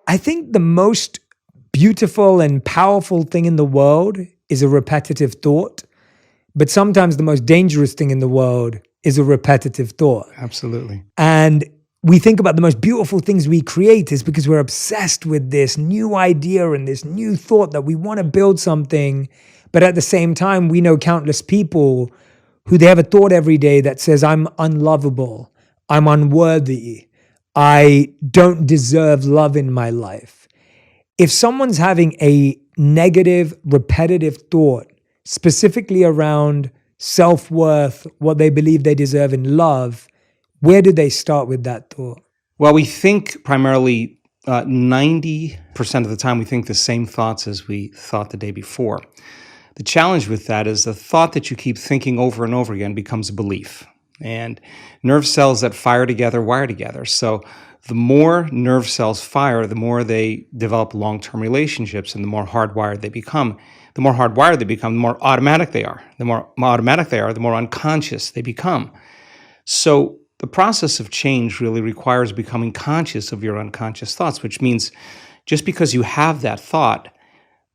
I think the most beautiful and powerful thing in the world is a repetitive thought. But sometimes the most dangerous thing in the world is a repetitive thought. Absolutely. And we think about the most beautiful things we create is because we're obsessed with this new idea and this new thought that we want to build something. But at the same time, we know countless people who they have a thought every day that says, I'm unlovable, I'm unworthy, I don't deserve love in my life. If someone's having a negative, repetitive thought, specifically around self-worth, what they believe they deserve in love, where do they start with that thought? Well, we think primarily 90% of the time we think the same thoughts as we thought the day before. The challenge with that is the thought that you keep thinking over and over again becomes a belief. And nerve cells that fire together wire together. So the more nerve cells fire, the more they develop long-term relationships and the more hardwired they become. The more hardwired they become, the more automatic they are. The more automatic they are, the more unconscious they become. So the process of change really requires becoming conscious of your unconscious thoughts, which means just because you have that thought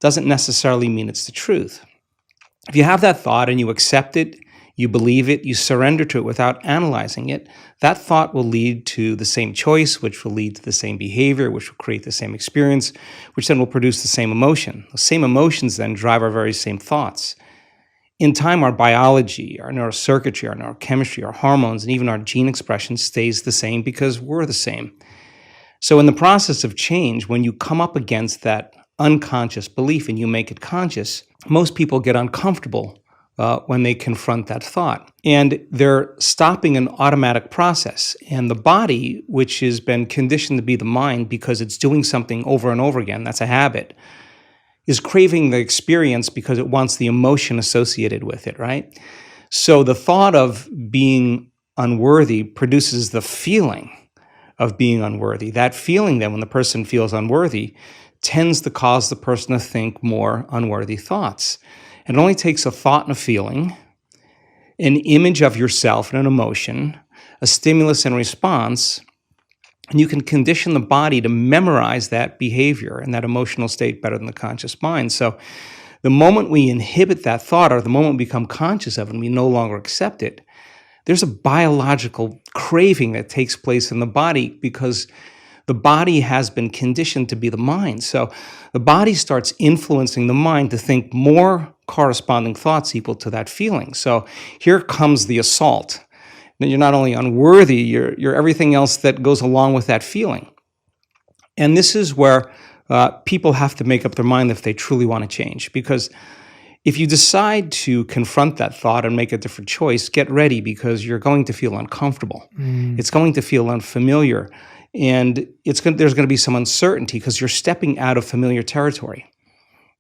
doesn't necessarily mean it's the truth. If you have that thought and you accept it, you believe it, you surrender to it without analyzing it, that thought will lead to the same choice, which will lead to the same behavior, which will create the same experience, which then will produce the same emotion. The same emotions then drive our very same thoughts. In time, our biology, our neurocircuitry, our neurochemistry, our hormones, and even our gene expression stays the same because we're the same. So in the process of change, when you come up against that unconscious belief and you make it conscious, most people get uncomfortable when they confront that thought. And they're stopping an automatic process. And the body, which has been conditioned to be the mind because it's doing something over and over again, that's a habit, is craving the experience because it wants the emotion associated with it, right? So the thought of being unworthy produces the feeling of being unworthy. That feeling then, when the person feels unworthy, tends to cause the person to think more unworthy thoughts. It only takes a thought and a feeling, an image of yourself and an emotion, a stimulus and response, and you can condition the body to memorize that behavior and that emotional state better than the conscious mind. So the moment we inhibit that thought or the moment we become conscious of it and we no longer accept it, there's a biological craving that takes place in the body because the body has been conditioned to be the mind. So the body starts influencing the mind to think more corresponding thoughts equal to that feeling. So here comes the assault. Now, you're not only unworthy, you're everything else that goes along with that feeling. And this is where people have to make up their mind if they truly want to change. Because if you decide to confront that thought and make a different choice, get ready because you're going to feel uncomfortable. It's going to feel unfamiliar. And there's going to be some uncertainty because you're stepping out of familiar territory.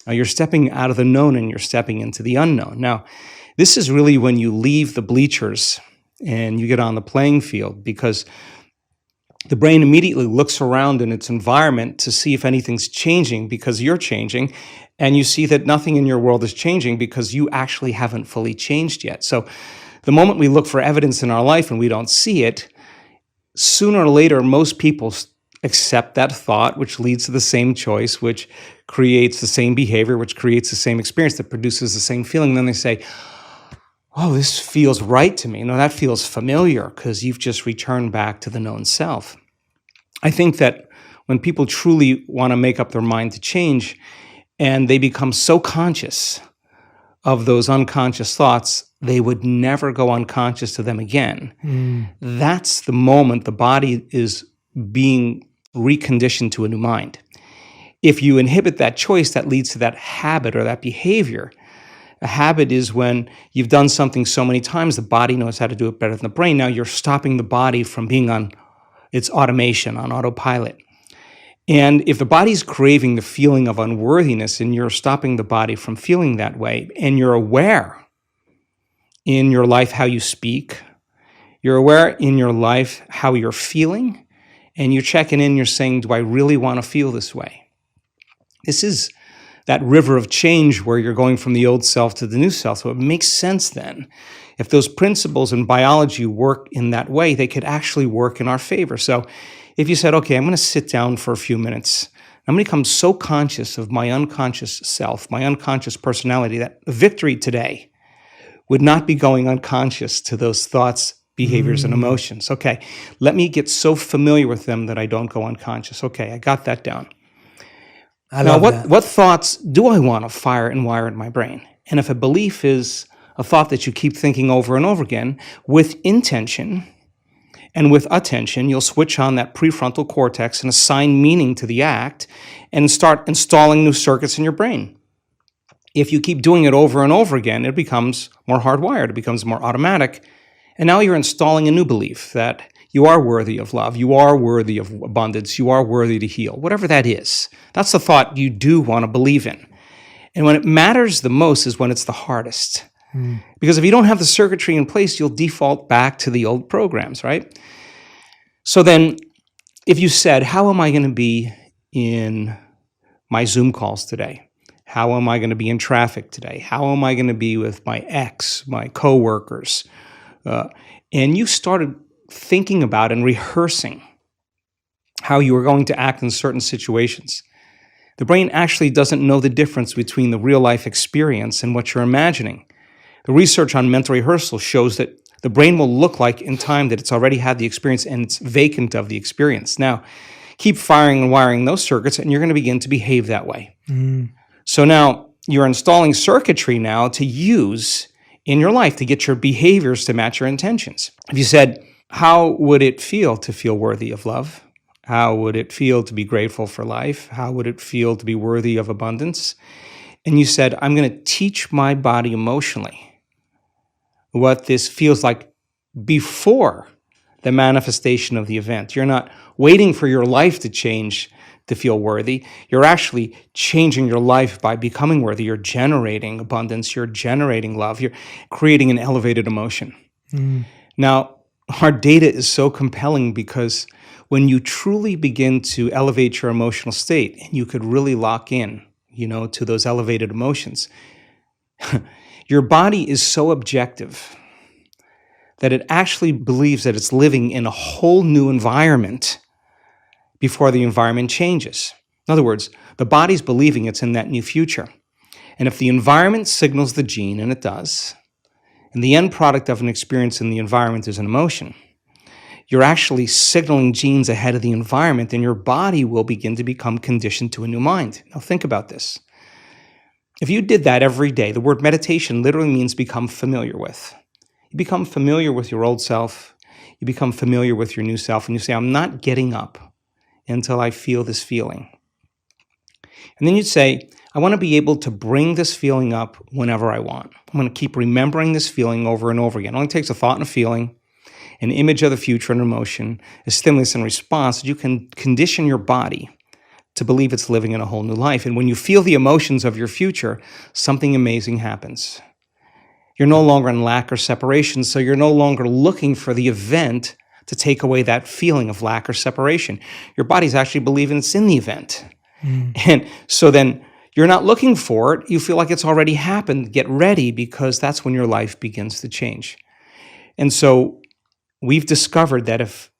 You're stepping out of the known and you're stepping into the unknown. Now, this is really when you leave the bleachers and you get on the playing field because the brain immediately looks around in its environment to see if anything's changing because you're changing, and you see that nothing in your world is changing because you actually haven't fully changed yet. So the moment we look for evidence in our life and we don't see it, sooner or later, most people accept that thought, which leads to the same choice, which creates the same behavior, which creates the same experience, that produces the same feeling. Then they say, oh, this feels right to me. No, that feels familiar because you've just returned back to the known self. I think that when people truly want to make up their mind to change and they become so conscious of those unconscious thoughts, they would never go unconscious to them again. That's the moment the body is being reconditioned to a new mind. If you inhibit that choice, that leads to that habit or that behavior. A habit is when you've done something so many times, the body knows how to do it better than the brain. Now you're stopping the body from being on its automation, on autopilot. And if the body's craving the feeling of unworthiness and you're stopping the body from feeling that way, and you're aware in your life how you speak, you're aware in your life how you're feeling, and you're checking in, you're saying, do I really want to feel this way? This is that river of change where you're going from the old self to the new self. So it makes sense then. If those principles in biology work in that way, they could actually work in our favor. So if you said, okay, I'm going to sit down for a few minutes. I'm going to become so conscious of my unconscious self, my unconscious personality, that victory today would not be going unconscious to those thoughts, behaviors, and emotions. Okay, let me get so familiar with them that I don't go unconscious. Okay, I got that down. Now, what thoughts do I want to fire and wire in my brain? And if a belief is a thought that you keep thinking over and over again, with intention and with attention, you'll switch on that prefrontal cortex and assign meaning to the act and start installing new circuits in your brain. If you keep doing it over and over again, it becomes more hardwired, it becomes more automatic, and now you're installing a new belief that you are worthy of love, you are worthy of abundance, you are worthy to heal, whatever that is. That's the thought you do want to believe in. And when it matters the most is when it's the hardest. Because if you don't have the circuitry in place, you'll default back to the old programs, right? So then, if you said, how am I going to be in my Zoom calls today? How am I going to be in traffic today? How am I going to be with my ex, my coworkers? And you started thinking about and rehearsing how you were going to act in certain situations. The brain actually doesn't know the difference between the real-life experience and what you're imagining. The research on mental rehearsal shows that the brain will look like in time that it's already had the experience and it's vacant of the experience. Now, keep firing and wiring those circuits and you're going to begin to behave that way. So now you're installing circuitry now to use in your life to get your behaviors to match your intentions. If you said, how would it feel to feel worthy of love? How would it feel to be grateful for life? How would it feel to be worthy of abundance? And you said, I'm going to teach my body emotionally what this feels like before the manifestation of the event. You're not waiting for your life to change to feel worthy. You're actually changing your life by becoming worthy. You're generating abundance. You're generating love. You're creating an elevated emotion. Now, our data is so compelling because when you truly begin to elevate your emotional state and you could really lock in, to those elevated emotions, your body is so objective that it actually believes that it's living in a whole new environment before the environment changes. In other words, the body's believing it's in that new future. And if the environment signals the gene, and it does, and the end product of an experience in the environment is an emotion, you're actually signaling genes ahead of the environment, and your body will begin to become conditioned to a new mind. Now think about this. If you did that every day, the word meditation literally means become familiar with. You become familiar with your old self, you become familiar with your new self, and you say, I'm not getting up until I feel this feeling. And then you'd say, I want to be able to bring this feeling up whenever I want. I'm going to keep remembering this feeling over and over again. It only takes a thought and a feeling, an image of the future and emotion, a stimulus and response, that you can condition your body to believe it's living in a whole new life. And when you feel the emotions of your future, something amazing happens. You're no longer in lack or separation, so you're no longer looking for the event to take away that feeling of lack or separation. Your body's actually believing it's in the event. And so then you're not looking for it. You feel like it's already happened. Get ready, because that's when your life begins to change. And so we've discovered that if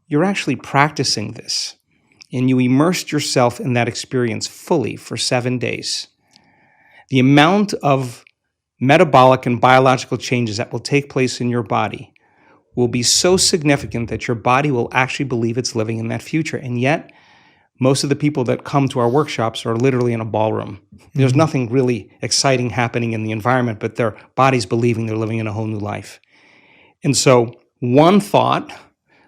you're actually practicing this and you immersed yourself in that experience fully for 7 days, the amount of metabolic and biological changes that will take place in your body will be so significant that your body will actually believe it's living in that future. And yet, most of the people that come to our workshops are literally in a ballroom. There's nothing really exciting happening in the environment, but their body's believing they're living in a whole new life. And so one thought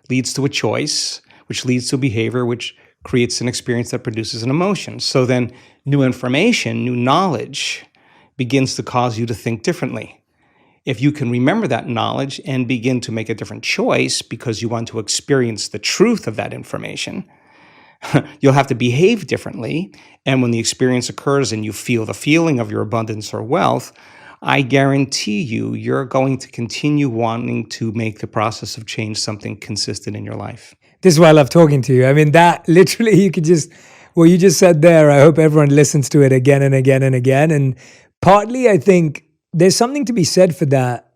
leads to a choice, which leads to a behavior, which creates an experience that produces an emotion. So then new information, new knowledge begins to cause you to think differently. If you can remember that knowledge and begin to make a different choice because you want to experience the truth of that information, you'll have to behave differently. And when the experience occurs and you feel the feeling of your abundance or wealth, I guarantee you're going to continue wanting to make the process of change something consistent in your life. This is why I love talking to you. I mean, that literally, what you just said there, I hope everyone listens to it again and again and again. And partly, I think there's something to be said for that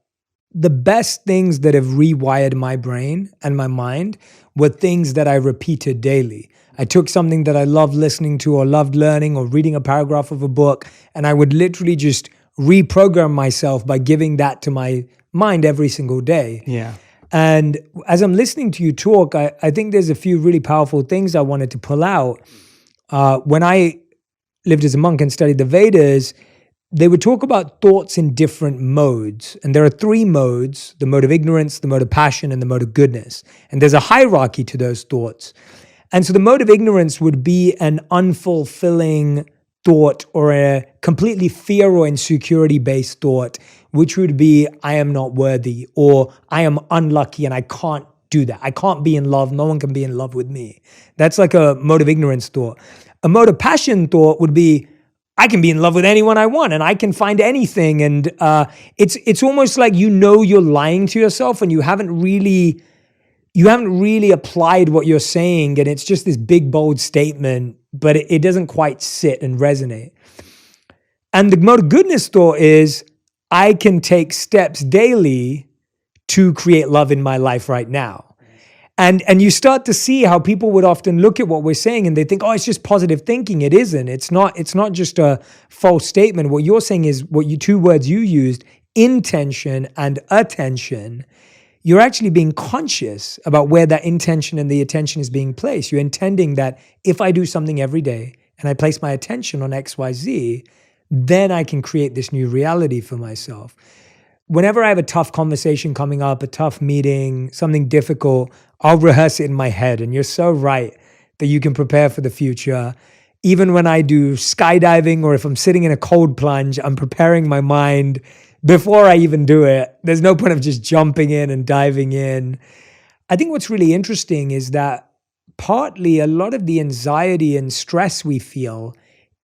the best things that have rewired my brain and my mind were things that I repeated daily. I took something that I loved listening to or loved learning or reading a paragraph of a book, and I would literally just reprogram myself by giving that to my mind every single day. Yeah. And as I'm listening to you talk, I think there's a few really powerful things I wanted to pull out. When I lived as a monk and studied the Vedas, they would talk about thoughts in different modes. And there are 3 modes: the mode of ignorance, the mode of passion, and the mode of goodness. And there's a hierarchy to those thoughts. And so the mode of ignorance would be an unfulfilling thought or a completely fear or insecurity-based thought, which would be, I am not worthy, or I am unlucky and I can't do that. I can't be in love. No one can be in love with me. That's like a mode of ignorance thought. A mode of passion thought would be, I can be in love with anyone I want and I can find anything. And it's almost like you're lying to yourself and you haven't really applied what you're saying, and it's just this big, bold statement, but it doesn't quite sit and resonate. And the mode of goodness thought is, I can take steps daily to create love in my life right now. And you start to see how people would often look at what we're saying and they think, oh, it's just positive thinking. It isn't. It's not just a false statement. What you're saying is 2 words you used, intention and attention. You're actually being conscious about where that intention and the attention is being placed. You're intending that if I do something every day and I place my attention on X, Y, Z, then I can create this new reality for myself. Whenever I have a tough conversation coming up, a tough meeting, something difficult, I'll rehearse it in my head. And you're so right that you can prepare for the future. Even when I do skydiving or if I'm sitting in a cold plunge, I'm preparing my mind before I even do it. There's no point of just jumping in and diving in. I think what's really interesting is that partly a lot of the anxiety and stress we feel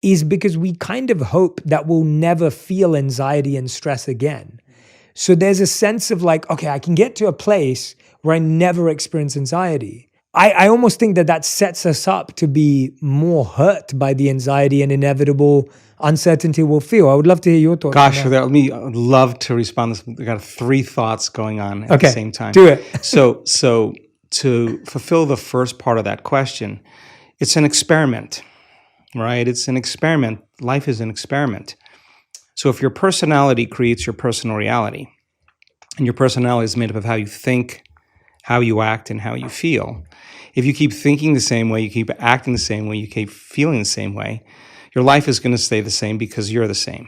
is because we kind of hope that we'll never feel anxiety and stress again. So there's a sense of like, okay, I can get to a place where I never experience anxiety. I almost think that sets us up to be more hurt by the anxiety and inevitable uncertainty we'll feel. I would love to hear your thoughts. Gosh, I would love to respond to this. I got 3 thoughts going on at the same time. Do it. So to fulfill the first part of that question, it's an experiment, right? It's an experiment. Life is an experiment. So if your personality creates your personal reality, and your personality is made up of how you think, how you act, and how you feel, if you keep thinking the same way, you keep acting the same way, you keep feeling the same way, your life is going to stay the same because you're the same.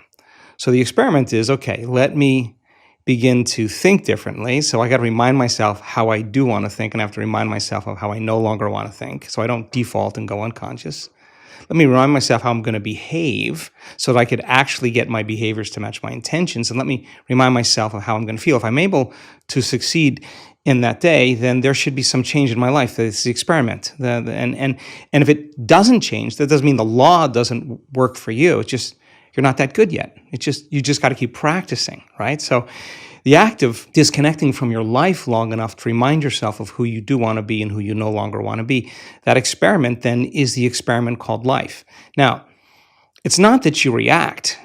So the experiment is, okay, let me begin to think differently. So I got to remind myself how I do want to think, and I have to remind myself of how I no longer want to think, so I don't default and go unconscious. Let me remind myself how I'm going to behave so that I could actually get my behaviors to match my intentions. And let me remind myself of how I'm going to feel. If I'm able to succeed in that day, then there should be some change in my life. It's the experiment. And if it doesn't change, that doesn't mean the law doesn't work for you. It's just you're not that good yet. You just got to keep practicing, right? So the act of disconnecting from your life long enough to remind yourself of who you do want to be and who you no longer want to be, that experiment then is the experiment called life. Now, it's not that you react.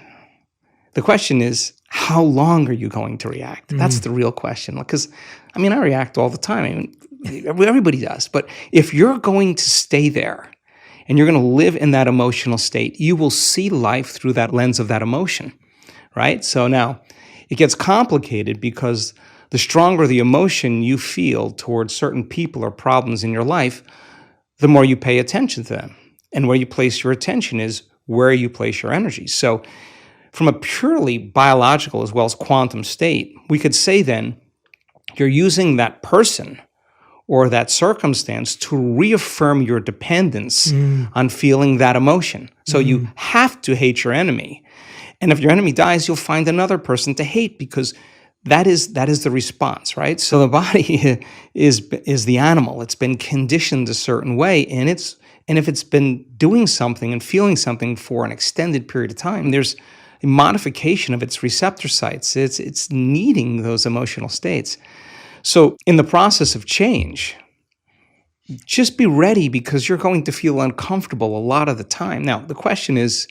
The question is, how long are you going to react? That's the real question. Because, I react all the time. Everybody does. But if you're going to stay there and you're going to live in that emotional state, you will see life through that lens of that emotion, right? So now, it gets complicated because the stronger the emotion you feel towards certain people or problems in your life, the more you pay attention to them. And where you place your attention is where you place your energy. So from a purely biological as well as quantum state, we could say then you're using that person or that circumstance to reaffirm your dependence on feeling that emotion. So you have to hate your enemy. And if your enemy dies, you'll find another person to hate because that is the response, right? So the body is the animal. It's been conditioned a certain way, and if it's been doing something and feeling something for an extended period of time, there's a modification of its receptor sites. It's needing those emotional states. So in the process of change, just be ready because you're going to feel uncomfortable a lot of the time. Now, the question is,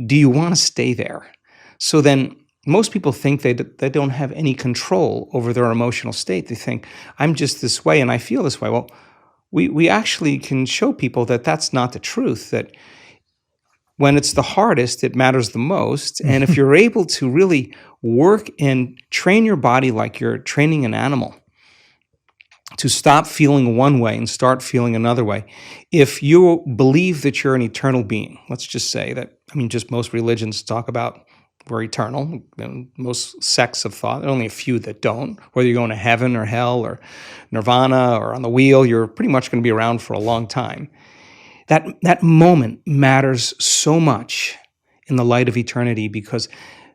do you want to stay there? So then Most people think they don't have any control over their emotional state. They think, I'm just this way and I feel this way. Well, we actually can show people that that's not the truth, that when it's the hardest, it matters the most. And if you're able to really work and train your body like you're training an animal to stop feeling one way and start feeling another way, if you believe that you're an eternal being, let's just say that, just most religions talk about we're eternal. Most sects of thought, there are only a few that don't. Whether you're going to heaven or hell or nirvana or on the wheel, you're pretty much going to be around for a long time. That moment matters so much in the light of eternity, because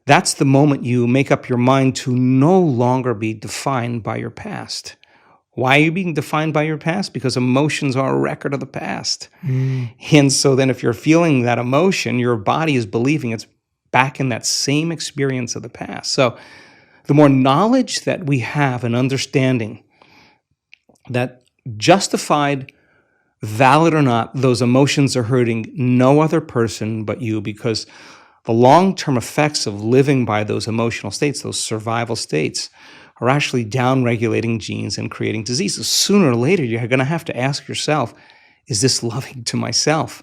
that's the moment you make up your mind to no longer be defined by your past. Why are you being defined by your past? Because emotions are a record of the past. And so then if you're feeling that emotion, your body is believing it's back in that same experience of the past. So the more knowledge that we have and understanding that justified, valid or not, those emotions are hurting no other person but you, because the long-term effects of living by those emotional states, those survival states, are actually down-regulating genes and creating diseases. Sooner or later, you're going to have to ask yourself, is this loving to myself?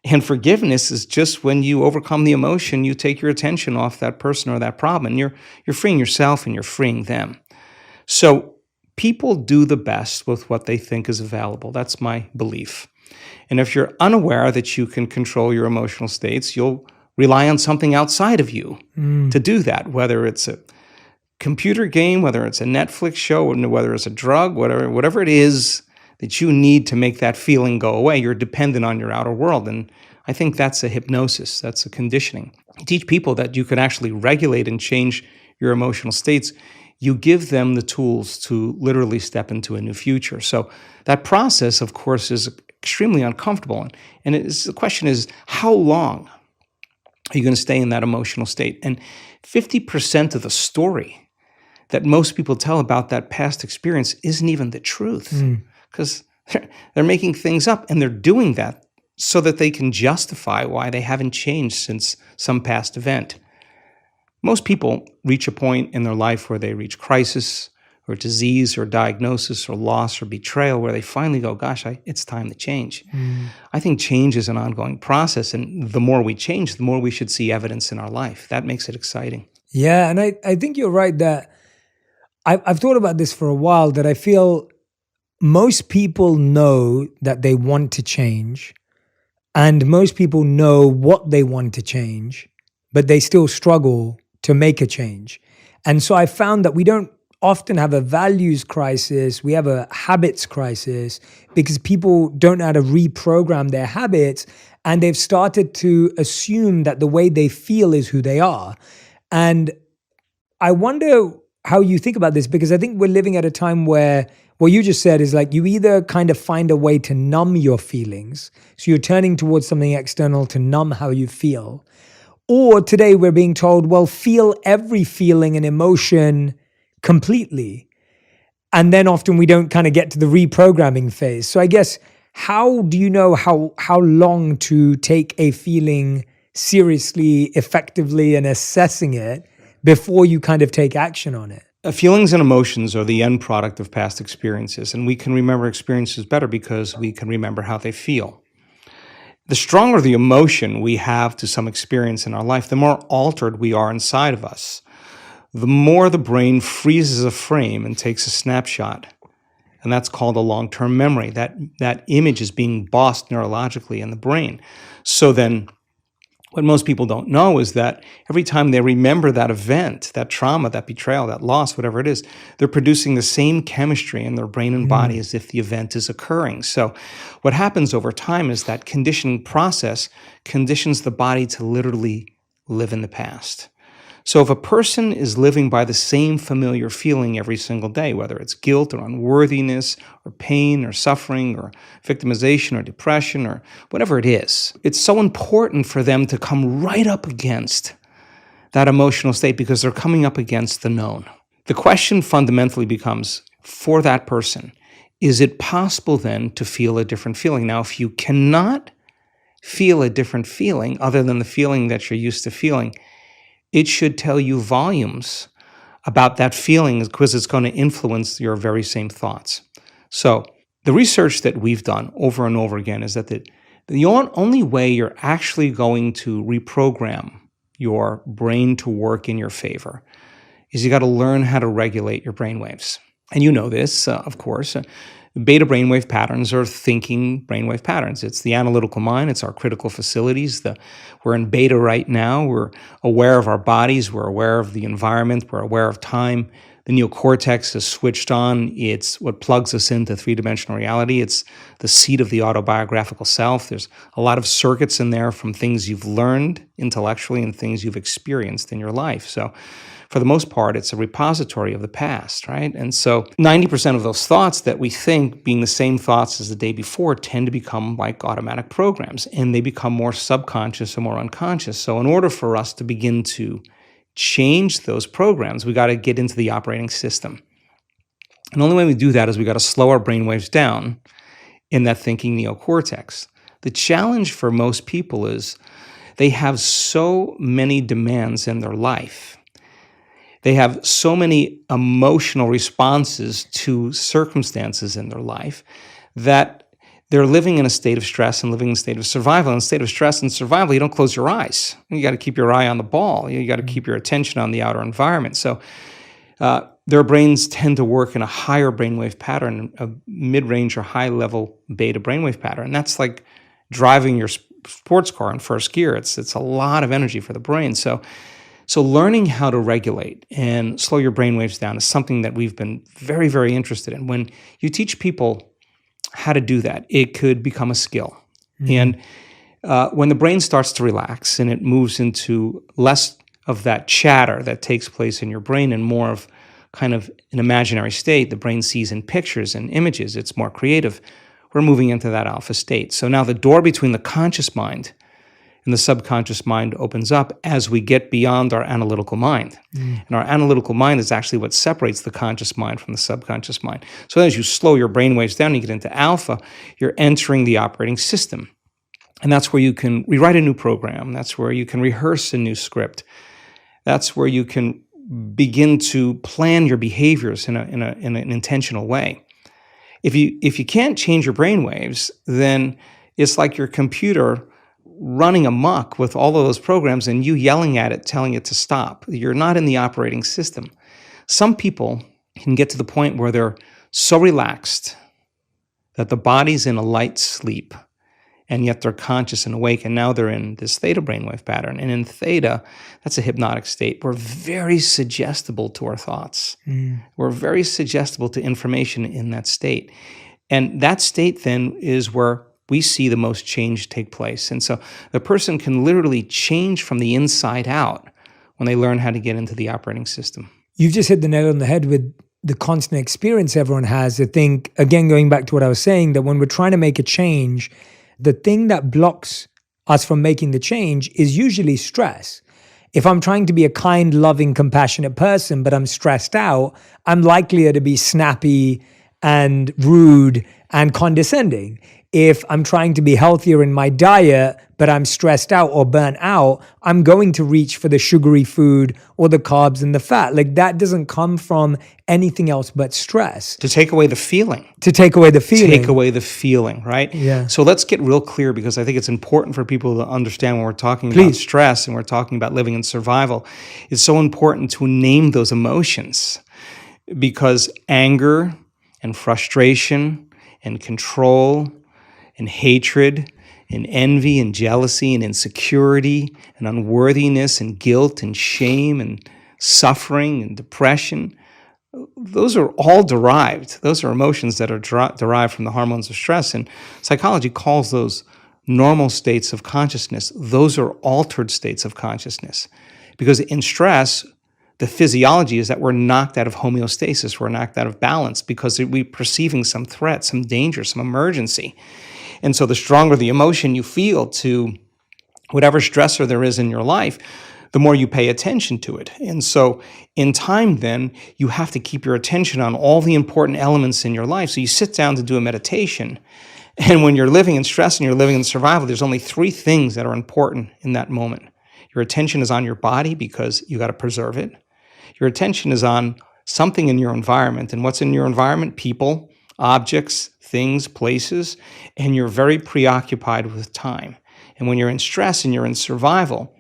And forgiveness is just when you overcome the emotion, you take your attention off that person or that problem, and you're freeing yourself and you're freeing them. So people do the best with what they think is available. That's my belief. And if you're unaware that you can control your emotional states, you'll rely on something outside of you to do that, whether it's a computer game, whether it's a Netflix show, whether it's a drug, whatever it is that you need to make that feeling go away. You're dependent on your outer world. And I think that's a hypnosis. That's a conditioning. You teach people that you can actually regulate and change your emotional states. You give them the tools to literally step into a new future. So that process, of course, is extremely uncomfortable. And the question is, how long are you going to stay in that emotional state? And 50% of the story that most people tell about that past experience isn't even the truth. Because they're making things up, and they're doing that so that they can justify why they haven't changed since some past event. Most people reach a point in their life where they reach crisis or disease or diagnosis or loss or betrayal, where they finally go, gosh, it's time to change. I think change is an ongoing process, and the more we change, the more we should see evidence in our life. That makes it exciting. Yeah, and I think you're right that I've thought about this for a while, that I feel most people know that they want to change, and most people know what they want to change, but they still struggle to make a change. And so I found that we don't often have a values crisis, we have a habits crisis, because people don't know how to reprogram their habits, and they've started to assume that the way they feel is who they are. And I wonder how you think about this, because I think we're living at a time where what you just said is like you either kind of find a way to numb your feelings, so you're turning towards something external to numb how you feel, or today we're being told, well, feel every feeling and emotion completely. And then often we don't kind of get to the reprogramming phase. So I guess, how do you know how long to take a feeling seriously, effectively, and assessing it before you kind of take action on it? Feelings and emotions are the end product of past experiences, and we can remember experiences better because we can remember how they feel. The stronger the emotion we have to some experience in our life, the more altered we are inside of us. The more the brain freezes a frame and takes a snapshot, and that's called a long-term memory. That image is being bossed neurologically in the brain. So then what most people don't know is that every time they remember that event, that trauma, that betrayal, that loss, whatever it is, they're producing the same chemistry in their brain and body as if the event is occurring. So what happens over time is that conditioning process conditions the body to literally live in the past. So if a person is living by the same familiar feeling every single day, whether it's guilt or unworthiness or pain or suffering or victimization or depression or whatever it is, it's so important for them to come right up against that emotional state, because they're coming up against the known. The question fundamentally becomes, for that person, is it possible then to feel a different feeling? Now, if you cannot feel a different feeling other than the feeling that you're used to feeling, it should tell you volumes about that feeling because it's going to influence your very same thoughts. So the research that we've done over and over again is that the only way you're actually going to reprogram your brain to work in your favor is you got to learn how to regulate your brainwaves. And you know this, of course. Beta brainwave patterns are thinking brainwave patterns. It's the analytical mind. It's our critical facilities. We're in beta right now. We're aware of our bodies. We're aware of the environment. We're aware of time. The neocortex is switched on. It's what plugs us into three-dimensional reality. It's the seat of the autobiographical self. There's a lot of circuits in there from things you've learned intellectually and things you've experienced in your life. So for the most part, it's a repository of the past, right? And so 90% of those thoughts that we think being the same thoughts as the day before tend to become like automatic programs, and they become more subconscious or more unconscious. So in order for us to begin to change those programs, we got to get into the operating system. And the only way we do that is we got to slow our brainwaves down in that thinking neocortex. The challenge for most people is they have so many demands in their life. They have so many emotional responses to circumstances in their life that they're living in a state of stress and living in a state of survival. In a state of stress and survival, you don't close your eyes. You got to keep your eye on the ball. You got to keep your attention on the outer environment. So their brains tend to work in a higher brainwave pattern, a mid-range or high-level beta brainwave pattern. And that's like driving your sports car in first gear. It's a lot of energy for the brain. So learning how to regulate and slow your brainwaves down is something that we've been very, very interested in. When you teach people how to do that, it could become a skill. Mm-hmm. And when the brain starts to relax and it moves into less of that chatter that takes place in your brain and more of kind of an imaginary state, the brain sees in pictures and images, it's more creative, we're moving into that alpha state. So now the door between the conscious mind and the subconscious mind opens up as we get beyond our analytical mind. And our analytical mind is actually what separates the conscious mind from the subconscious mind. So as you slow your brainwaves down, you get into alpha, you're entering the operating system. And that's where you can rewrite a new program. That's where you can rehearse a new script. That's where you can begin to plan your behaviors in an intentional way. If you can't change your brainwaves, then it's like your computer running amok with all of those programs and you yelling at it, telling it to stop. You're not in the operating system. Some people can get to the point where they're so relaxed that the body's in a light sleep, and yet they're conscious and awake, and now they're in this theta brainwave pattern. And in theta, that's a hypnotic state. We're very suggestible to our thoughts. We're very suggestible to information in that state. And that state then is where we see the most change take place. And so the person can literally change from the inside out when they learn how to get into the operating system. You've just hit the nail on the head with the constant experience everyone has. I think, again, going back to what I was saying, that when we're trying to make a change, the thing that blocks us from making the change is usually stress. If I'm trying to be a kind, loving, compassionate person, but I'm stressed out, I'm likelier to be snappy and rude and condescending. If I'm trying to be healthier in my diet, but I'm stressed out or burnt out, I'm going to reach for the sugary food or the carbs and the fat. Like, that doesn't come from anything else but stress. To take away the feeling. Take away the feeling, right? Yeah. So let's get real clear, because I think it's important for people to understand when we're talking about stress and we're talking about living in survival. It's so important to name those emotions, because anger and frustration and control and hatred and envy and jealousy and insecurity and unworthiness and guilt and shame and suffering and depression, those are all derived. Those are emotions that are derived from the hormones of stress. And psychology calls those normal states of consciousness. Those are altered states of consciousness. Because in stress, the physiology is that we're knocked out of homeostasis. We're knocked out of balance because we're perceiving some threat, some danger, some emergency. And so the stronger the emotion you feel to whatever stressor there is in your life, the more you pay attention to it. And so in time then, you have to keep your attention on all the important elements in your life. So you sit down to do a meditation. And when you're living in stress and you're living in survival, there's only 3 things that are important in that moment. Your attention is on your body because you got to preserve it. Your attention is on something in your environment. And what's in your environment? People, objects, things, places. And you're very preoccupied with time. And when you're in stress and you're in survival,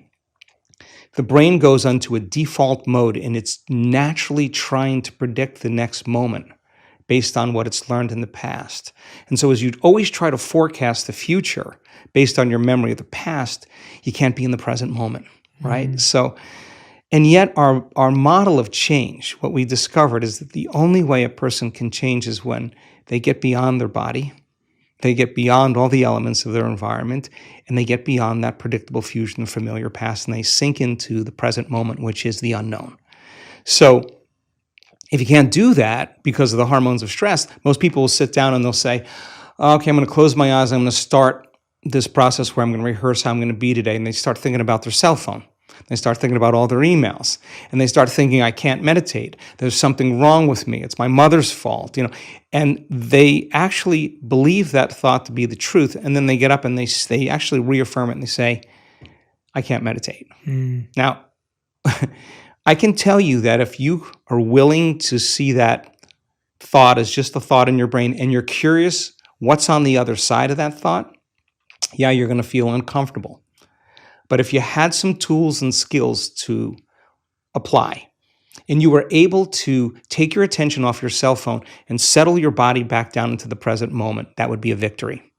the brain goes onto a default mode and it's naturally trying to predict the next moment based on what it's learned in the past. And so as you always try to forecast the future based on your memory of the past, you can't be in the present moment, right? So, and yet our model of change, what we discovered is that the only way a person can change is when they get beyond their body, they get beyond all the elements of their environment, and they get beyond that predictable fusion of familiar past, and they sink into the present moment, which is the unknown. So if you can't do that because of the hormones of stress, most people will sit down and they'll say, okay, I'm going to close my eyes. I'm going to start this process where I'm going to rehearse how I'm going to be today. And they start thinking about their cell phone. They start thinking about all their emails. And they start thinking, I can't meditate. There's something wrong with me. It's my mother's fault. And they actually believe that thought to be the truth. And then they get up and they actually reaffirm it and they say, I can't meditate. Now, I can tell you that if you are willing to see that thought as just a thought in your brain and you're curious what's on the other side of that thought, yeah, you're going to feel uncomfortable. But if you had some tools and skills to apply and you were able to take your attention off your cell phone and settle your body back down into the present moment, that would be a victory.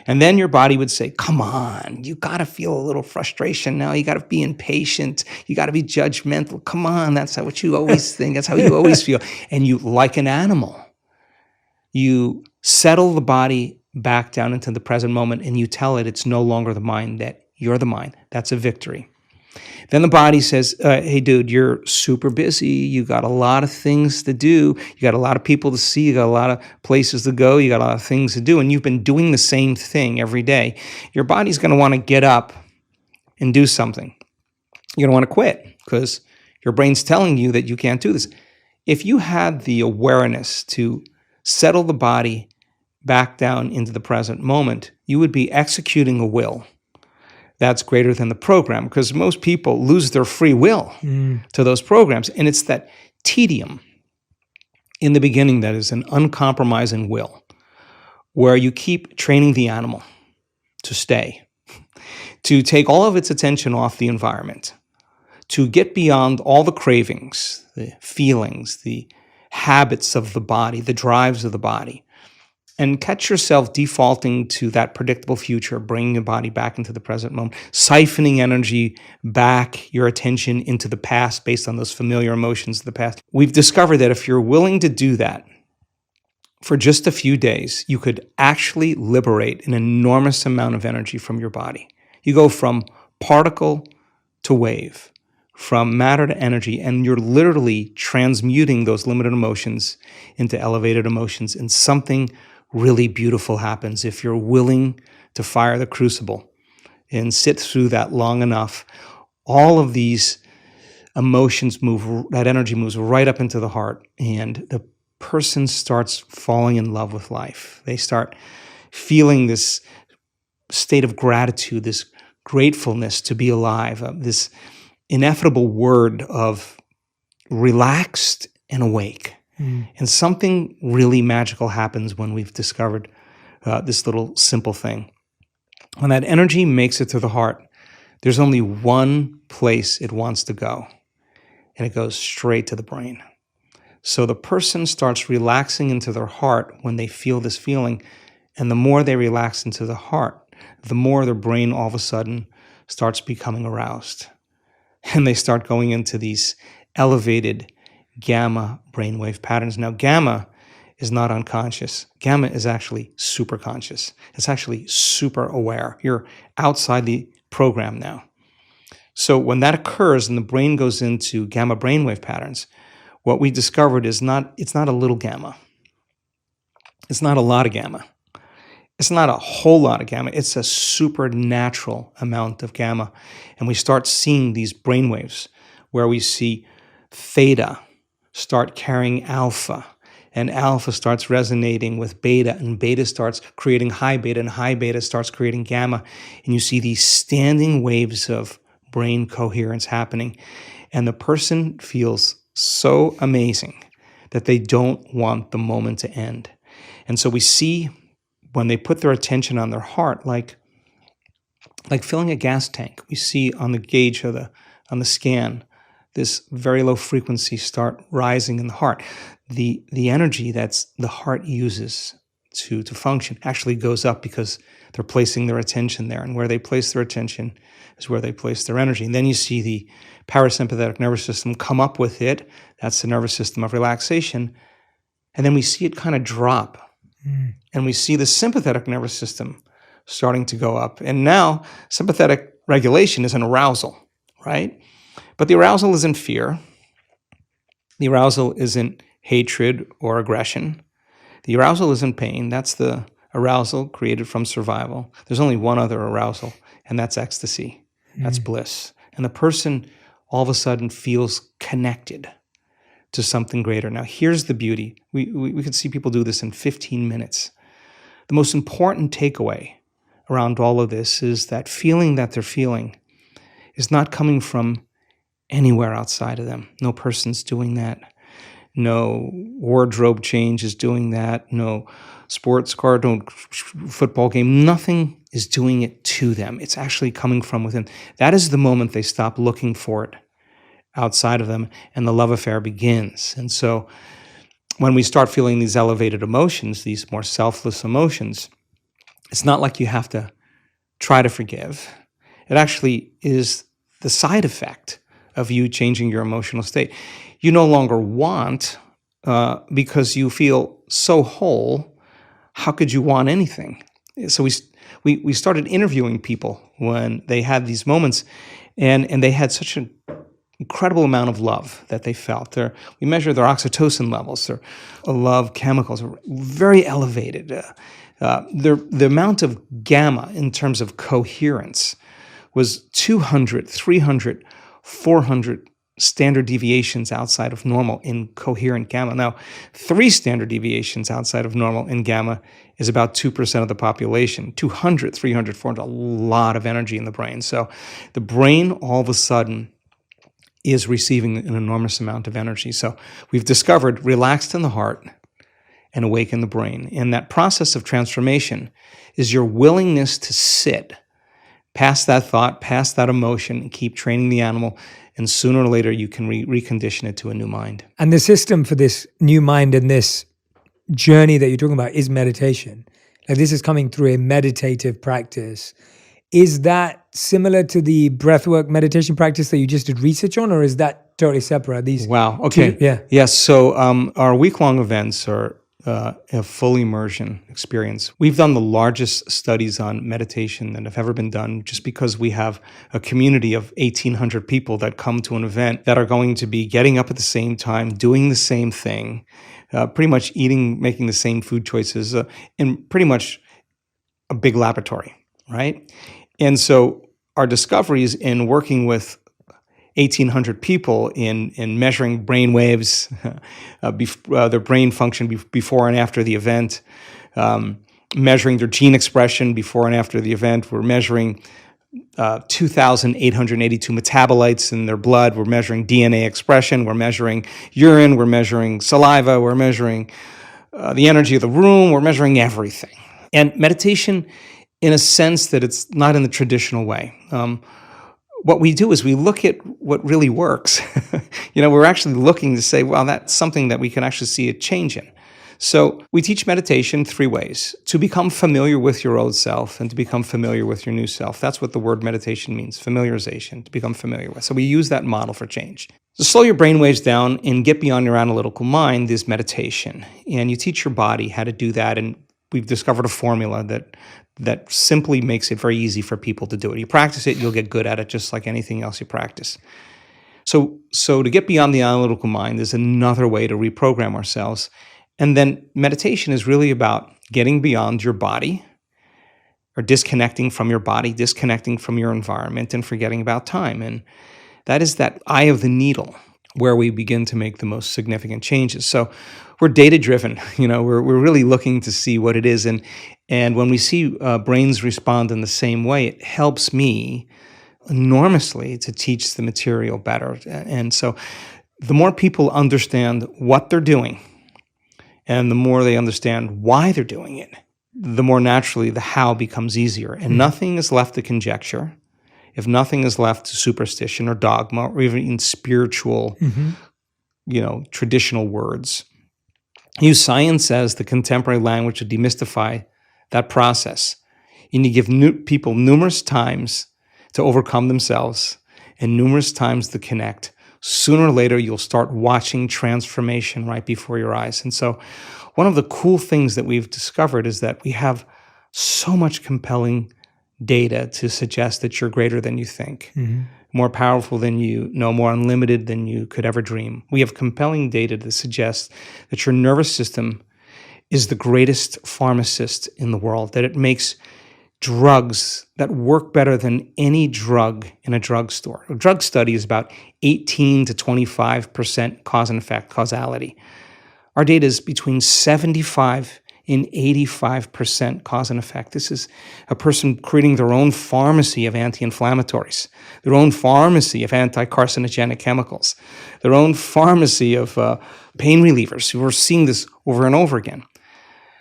And then your body would say, come on, you got to feel a little frustration now. You got to be impatient. You got to be judgmental. Come on, that's what you always think. That's how you always feel. And you, like an animal, you settle the body back down into the present moment and you tell it it's no longer the mind, that you're the mind. That's a victory. Then the body says, hey, dude, you're super busy. You got a lot of things to do. You got a lot of people to see. You got a lot of places to go. You got a lot of things to do. And you've been doing the same thing every day. Your body's going to want to get up and do something. You're going to want to quit because your brain's telling you that you can't do this. If you had the awareness to settle the body back down into the present moment, you would be executing a will that's greater than the program, because most people lose their free will to those programs. And it's that tedium in the beginning that is an uncompromising will, where you keep training the animal to stay, to take all of its attention off the environment, to get beyond all the cravings, the feelings, the habits of the body, the drives of the body, and catch yourself defaulting to that predictable future, bringing your body back into the present moment, siphoning energy back, your attention into the past based on those familiar emotions of the past. We've discovered that if you're willing to do that for just a few days, you could actually liberate an enormous amount of energy from your body. You go from particle to wave, from matter to energy, and you're literally transmuting those limited emotions into elevated emotions, and something really beautiful happens if you're willing to fire the crucible and sit through that long enough. All of these emotions move, that energy moves right up into the heart, and the person starts falling in love with life. They start feeling this state of gratitude, this gratefulness to be alive, this ineffable word of relaxed and awake. And something really magical happens when we've discovered this little simple thing. When that energy makes it to the heart, there's only one place it wants to go, and it goes straight to the brain. So the person starts relaxing into their heart when they feel this feeling, and the more they relax into the heart, the more their brain all of a sudden starts becoming aroused. And they start going into these elevated gamma brainwave patterns. Now, gamma is not unconscious. Gamma is actually super conscious. It's actually super aware. You're outside the program now. So when that occurs and the brain goes into gamma brainwave patterns, what we discovered is it's not a little gamma. It's not a lot of gamma. It's not a whole lot of gamma. It's a supernatural amount of gamma. And we start seeing these brainwaves where we see theta start carrying alpha, and alpha starts resonating with beta, and beta starts creating high beta, and high beta starts creating gamma. And you see these standing waves of brain coherence happening. And the person feels so amazing that they don't want the moment to end. And so we see when they put their attention on their heart, like filling a gas tank, we see on the gauge of on the scan, this very low frequency start rising in the heart. The energy that's the heart uses to function actually goes up because they're placing their attention there. And where they place their attention is where they place their energy. And then you see the parasympathetic nervous system come up with it. That's the nervous system of relaxation. And then we see it kind of drop. And we see the sympathetic nervous system starting to go up. And now sympathetic regulation is an arousal, right? But the arousal isn't fear. The arousal isn't hatred or aggression. The arousal isn't pain. That's the arousal created from survival. There's only one other arousal, and that's ecstasy. That's bliss. And the person all of a sudden feels connected to something greater. Now, here's the beauty. We could see people do this in 15 minutes. The most important takeaway around all of this is that feeling that they're feeling is not coming from anywhere outside of them. No person's doing that. No wardrobe change is doing that. No sports car, no football game. Nothing is doing it to them. It's actually coming from within. That is the moment they stop looking for it outside of them, and the love affair begins. And so when we start feeling these elevated emotions, these more selfless emotions, it's not like you have to try to forgive. It actually is the side effect of you changing your emotional state. You no longer want because you feel so whole. How could you want anything? So we started interviewing people when they had these moments, and they had such an incredible amount of love that they felt. We measured their oxytocin levels, their love chemicals are very elevated. The amount of gamma in terms of coherence was 200, 300, 400 standard deviations outside of normal in coherent gamma. Now, 3 standard deviations outside of normal in gamma is about 2% of the population. 200, 300, 400, a lot of energy in the brain. So the brain all of a sudden is receiving an enormous amount of energy. So we've discovered relaxed in the heart and awake in the brain. And that process of transformation is your willingness to sit past that thought, past that emotion, and keep training the animal. And sooner or later, you can recondition it to a new mind. And the system for this new mind and this journey that you're talking about is meditation. Like, this is coming through a meditative practice. Is that similar to the breathwork meditation practice that you just did research on, or is that totally separate? Wow. Okay. Yeah. Yes. So our week-long events are a full immersion experience. We've done the largest studies on meditation that have ever been done, just because we have a community of 1,800 people that come to an event that are going to be getting up at the same time, doing the same thing, pretty much making the same food choices, in pretty much a big laboratory, right? And so our discoveries in working with 1,800 people in measuring brain waves, their brain function before and after the event, measuring their gene expression before and after the event. We're measuring 2,882 metabolites in their blood. We're measuring DNA expression. We're measuring urine. We're measuring saliva. We're measuring the energy of the room. We're measuring everything. And meditation, in a sense that it's not in the traditional way. What we do is we look at what really works. We're actually looking to say, well, that's something that we can actually see a change in. So we teach meditation 3 ways: to become familiar with your old self and to become familiar with your new self. That's what the word meditation means, familiarization, to become familiar with. So we use that model for change. To slow your brainwaves down and get beyond your analytical mind is meditation. And you teach your body how to do that. And we've discovered a formula that simply makes it very easy for people to do it. You practice it, you'll get good at it, just like anything else you practice. So to get beyond the analytical mind is another way to reprogram ourselves. And then meditation is really about getting beyond your body, or disconnecting from your body, disconnecting from your environment, and forgetting about time. And that is that eye of the needle where we begin to make the most significant changes. So we're data-driven. We're really looking to see what it is. And when we see brains respond in the same way, it helps me enormously to teach the material better. And so the more people understand what they're doing and the more they understand why they're doing it, the more naturally the how becomes easier. And nothing is left to conjecture. If nothing is left to superstition or dogma or even spiritual, traditional words, use science as the contemporary language to demystify that process. And you give people numerous times to overcome themselves and numerous times to connect. Sooner or later, you'll start watching transformation right before your eyes. And so one of the cool things that we've discovered is that we have so much compelling data to suggest that you're greater than you think, more powerful than you know, more unlimited than you could ever dream. We have compelling data to suggest that your nervous system is the greatest pharmacist in the world, that it makes drugs that work better than any drug in a drugstore. A drug study is about 18 to 25% cause and effect, causality. Our data is between 75 and 85% cause and effect. This is a person creating their own pharmacy of anti-inflammatories, their own pharmacy of anti-carcinogenic chemicals, their own pharmacy of pain relievers. We're seeing this over and over again.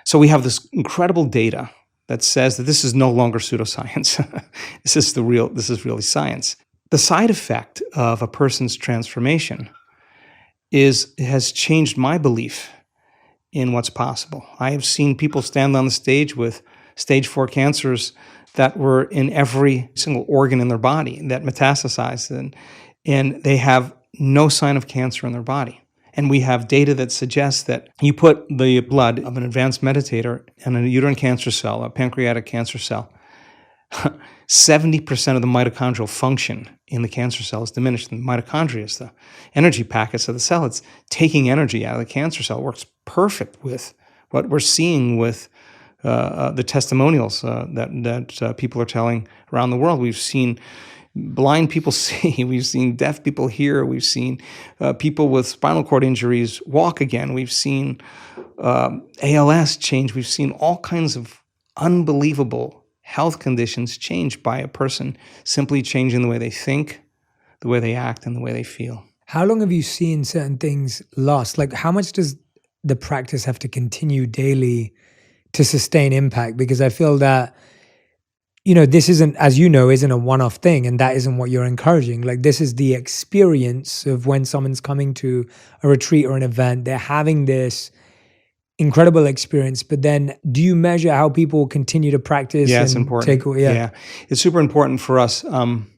So we have this incredible data that says that this is no longer pseudoscience. This is really science. The side effect of a person's transformation has changed my belief in what's possible. I have seen people stand on the stage with stage 4 cancers that were in every single organ in their body that metastasized, and they have no sign of cancer in their body. And we have data that suggests that you put the blood of an advanced meditator and a uterine cancer cell, a pancreatic cancer cell, 70% of the mitochondrial function in the cancer cell is diminished. And the mitochondria is the energy packets of the cell. It's taking energy out of the cancer cell. It works perfect with what we're seeing with the testimonials that people are telling around the world. We've seen blind people see, we've seen deaf people hear, we've seen people with spinal cord injuries walk again, we've seen ALS change, we've seen all kinds of unbelievable health conditions changed by a person simply changing the way they think, the way they act, and the way they feel. How long have you seen certain things last? Like, how much does the practice have to continue daily to sustain impact? Because I feel that, this isn't, as you know, isn't a one-off thing, and that isn't what you're encouraging. Like, this is the experience of when someone's coming to a retreat or an event, they're having this incredible experience, but then do you measure how people continue to practice? Yeah, it's important. Yeah, it's super important for us. And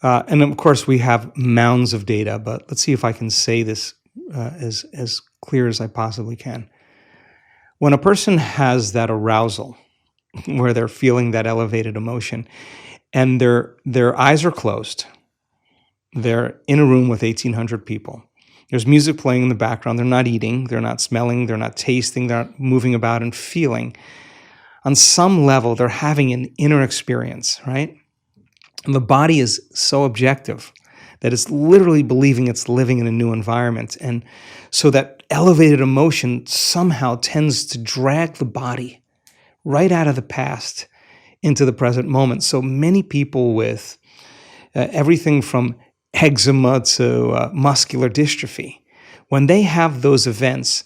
of course, we have mounds of data, but let's see if I can say this as clear as I possibly can. When a person has that arousal, where they're feeling that elevated emotion, and their eyes are closed, they're in a room with 1,800 people. There's music playing in the background. They're not eating, they're not smelling, they're not tasting, they're not moving about and feeling. On some level, they're having an inner experience, right? And the body is so objective that it's literally believing it's living in a new environment. And so that elevated emotion somehow tends to drag the body right out of the past into the present moment. So many people with everything from eczema to muscular dystrophy, when they have those events,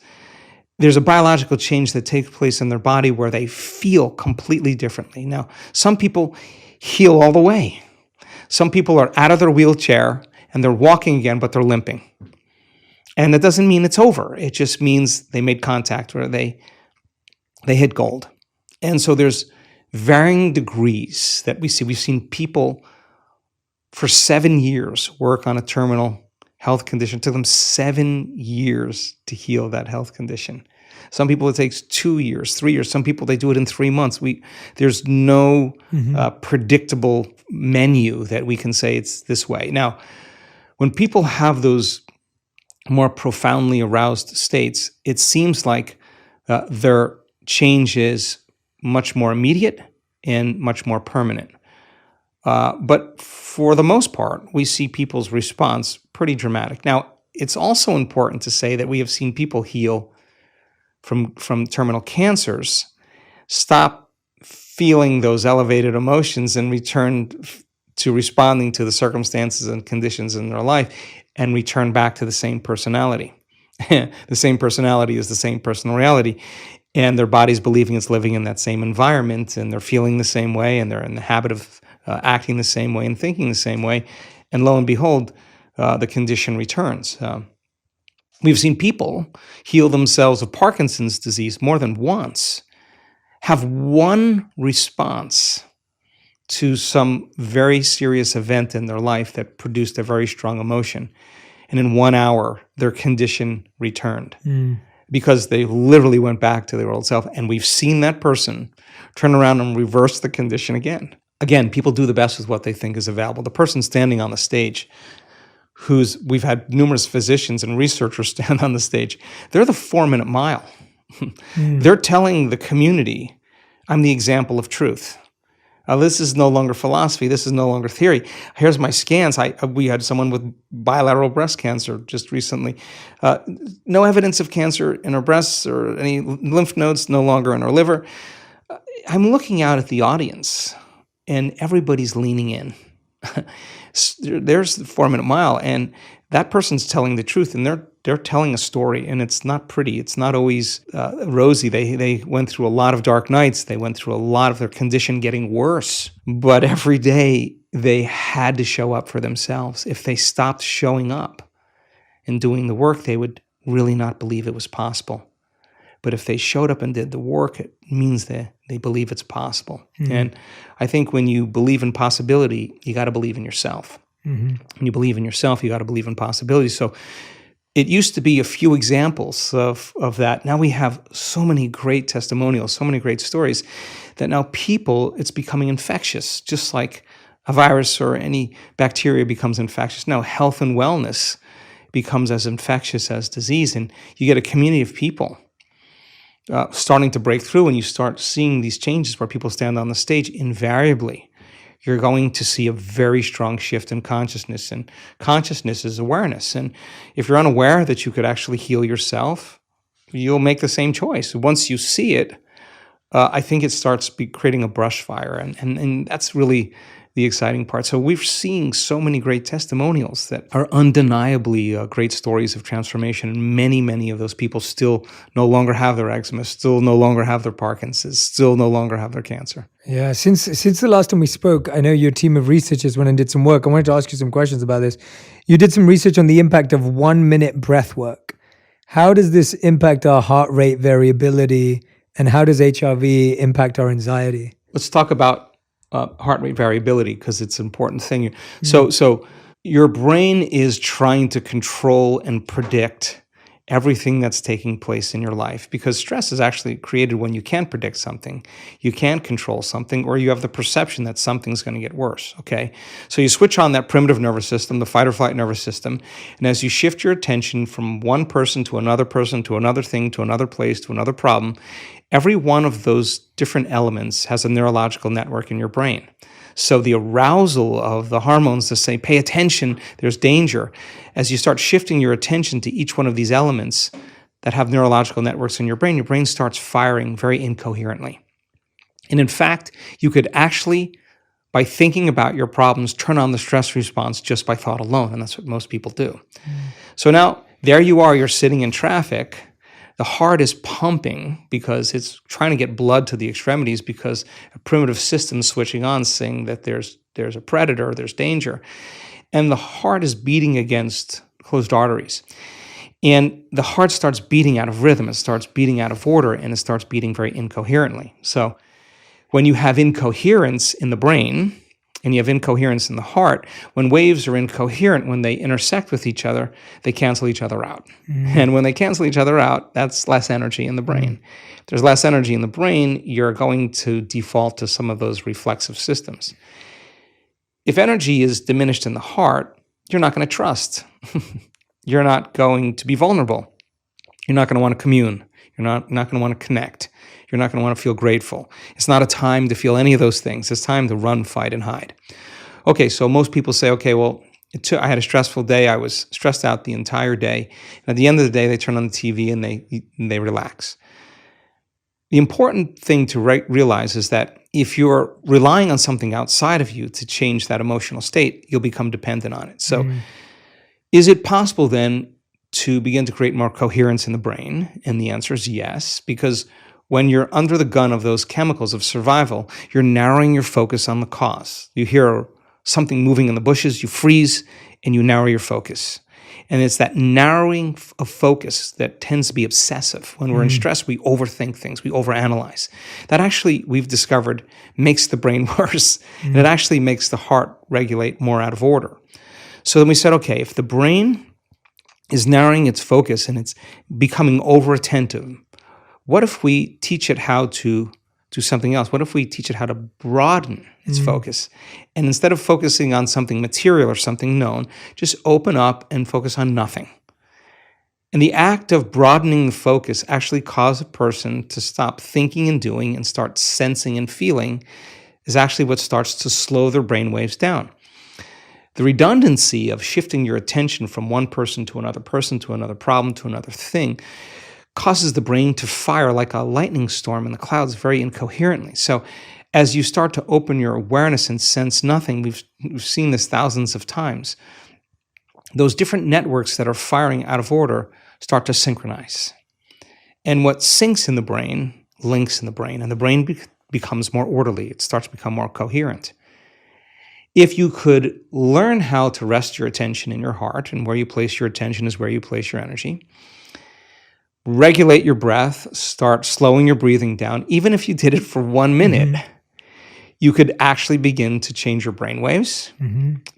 there's a biological change that takes place in their body where they feel completely differently. Now, some people heal all the way. Some people are out of their wheelchair and they're walking again, but they're limping. And that doesn't mean it's over. It just means they made contact or they hit gold. And so there's varying degrees that we see. We've seen people for 7 years work on a terminal health condition. It took them 7 years to heal that health condition. Some people it takes 2 years, 3 years. Some people they do it in 3 months. There's no predictable menu that we can say it's this way. Now, when people have those more profoundly aroused states, it seems like their change is much more immediate and much more permanent. But for the most part, we see people's response pretty dramatic. Now, it's also important to say that we have seen people heal from terminal cancers, stop feeling those elevated emotions and return to responding to the circumstances and conditions in their life and return back to the same personality. The same personality is the same personal reality, and their body's believing it's living in that same environment, and they're feeling the same way, and they're in the habit of acting the same way and thinking the same way, and lo and behold, the condition returns. We've seen people heal themselves of Parkinson's disease more than once, have one response to some very serious event in their life that produced a very strong emotion, and in 1 hour, their condition returned because they literally went back to their old self. And we've seen that person turn around and reverse the condition again. Again, people do the best with what they think is available. The person standing on the stage, we've had numerous physicians and researchers stand on the stage, they're the 4-minute mile. They're telling the community, I'm the example of truth. This is no longer philosophy. This is no longer theory. Here's my scans. We had someone with bilateral breast cancer just recently. No evidence of cancer in her breasts or any lymph nodes, no longer in her liver. I'm looking out at the audience, and everybody's leaning in. There's the 4-minute mile, and that person's telling the truth, and they're telling a story, and it's not pretty. It's not always rosy. They went through a lot of dark nights. They went through a lot of their condition getting worse. But every day they had to show up for themselves. If they stopped showing up and doing the work, they would really not believe it was possible. But if they showed up and did the work, it means that they believe it's possible. And I think when you believe in possibility, you got to believe in yourself. When you believe in yourself, you got to believe in possibility. So it used to be a few examples of that. Now we have so many great testimonials, so many great stories that now it's becoming infectious, just like a virus or any bacteria becomes infectious. Now health and wellness becomes as infectious as disease. And you get a community of people starting to break through, and you start seeing these changes where people stand on the stage. Invariably, you're going to see a very strong shift in consciousness, and consciousness is awareness. And if you're unaware that you could actually heal yourself, you'll make the same choice. Once you see it, I think it starts creating a brush fire, and that's really the exciting part. So we're seeing so many great testimonials that are undeniably great stories of transformation. And many of those people still no longer have their eczema, still no longer have their Parkinson's, still no longer have their cancer. Yeah, since the last time we spoke, I know your team of researchers went and did some work. I wanted to ask you some questions about this. You did some research on the impact of 1-minute breath work. How does this impact our heart rate variability, and how does HRV impact our anxiety? Let's talk about heart rate variability, because it's an important thing. So your brain is trying to control and predict everything that's taking place in your life, because stress is actually created when you can't predict something, you can't control something, or you have the perception that something's going to get worse, okay? So you switch on that primitive nervous system, the fight or flight nervous system, and as you shift your attention from one person to another thing, to another place, to another problem, every one of those different elements has a neurological network in your brain. So the arousal of the hormones to say, pay attention, there's danger. As you start shifting your attention to each one of these elements that have neurological networks in your brain starts firing very incoherently. And in fact, you could actually, by thinking about your problems, turn on the stress response just by thought alone. And that's what most people do. So now there you are, you're sitting in traffic. The heart is pumping because it's trying to get blood to the extremities, because a primitive system is switching on, saying that there's a predator, there's danger. And the heart is beating against closed arteries. And the heart starts beating out of rhythm, it starts beating out of order, and it starts beating very incoherently. So when you have incoherence in the brain, and you have incoherence in the heart, when waves are incoherent, when they intersect with each other, they cancel each other out. And when they cancel each other out, that's less energy in the brain. If there's less energy in the brain, you're going to default to some of those reflexive systems. If energy is diminished in the heart, you're not going to trust. You're not going to be vulnerable. You're not going to want to commune. You're not going to want to connect. You're not going to want to feel grateful. It's not a time to feel any of those things. It's time to run, fight, and hide. Okay, so most people say, okay, well, I had a stressful day. I was stressed out the entire day. And at the end of the day, they turn on the TV and they relax. The important thing to realize is that if you're relying on something outside of you to change that emotional state, you'll become dependent on it. So is it possible then to begin to create more coherence in the brain? And the answer is yes, because when you're under the gun of those chemicals of survival, you're narrowing your focus on the cause. You hear something moving in the bushes, you freeze, and you narrow your focus. And it's that narrowing of focus that tends to be obsessive. When we're in stress, we overthink things, we overanalyze. That actually, we've discovered, makes the brain worse. And it actually makes the heart regulate more out of order. So then we said, okay, if the brain is narrowing its focus and it's becoming over-attentive, what if we teach it how to do something else? What if we teach it how to broaden its focus? And instead of focusing on something material or something known, just open up and focus on nothing. And the act of broadening the focus actually causes a person to stop thinking and doing and start sensing and feeling, is actually what starts to slow their brain waves down. The redundancy of shifting your attention from one person to another problem to another thing causes the brain to fire like a lightning storm in the clouds very incoherently. So as you start to open your awareness and sense nothing, we've seen this thousands of times, those different networks that are firing out of order start to synchronize. And what syncs in the brain links in the brain, and the brain becomes more orderly. It starts to become more coherent. If you could learn how to rest your attention in your heart, and where you place your attention is where you place your energy, regulate your breath, start slowing your breathing down, even if you did it for 1 minute, you could actually begin to change your brain waves,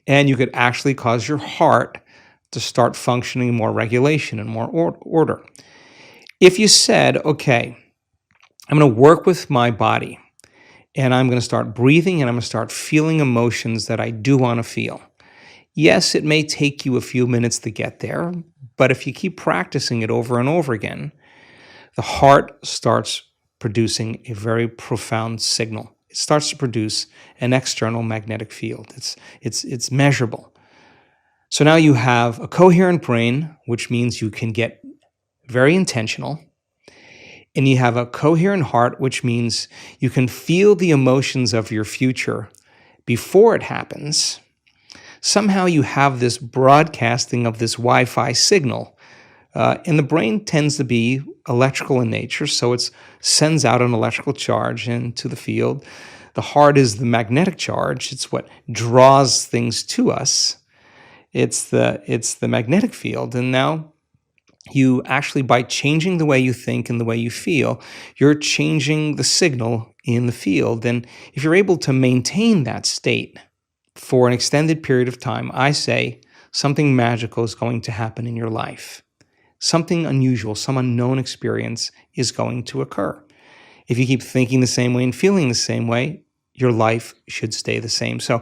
and you could actually cause your heart to start functioning more regulation and more order. If you said, okay, I'm going to work with my body, and I'm going to start breathing, and I'm going to start feeling emotions that I do want to feel. Yes, it may take you a few minutes to get there, but if you keep practicing it over and over again, the heart starts producing a very profound signal. It starts to produce an external magnetic field. It's measurable. So now you have a coherent brain, which means you can get very intentional. And you have a coherent heart, which means you can feel the emotions of your future before it happens. Somehow you have this broadcasting of this Wi-Fi signal. And the brain tends to be electrical in nature, so it sends out an electrical charge into the field. The heart is the magnetic charge. It's what draws things to us. It's the magnetic field. And now you actually, by changing the way you think and the way you feel, you're changing the signal in the field. And if you're able to maintain that state for an extended period of time, I say something magical is going to happen in your life. Something unusual, some unknown experience is going to occur. If you keep thinking the same way and feeling the same way, your life should stay the same. So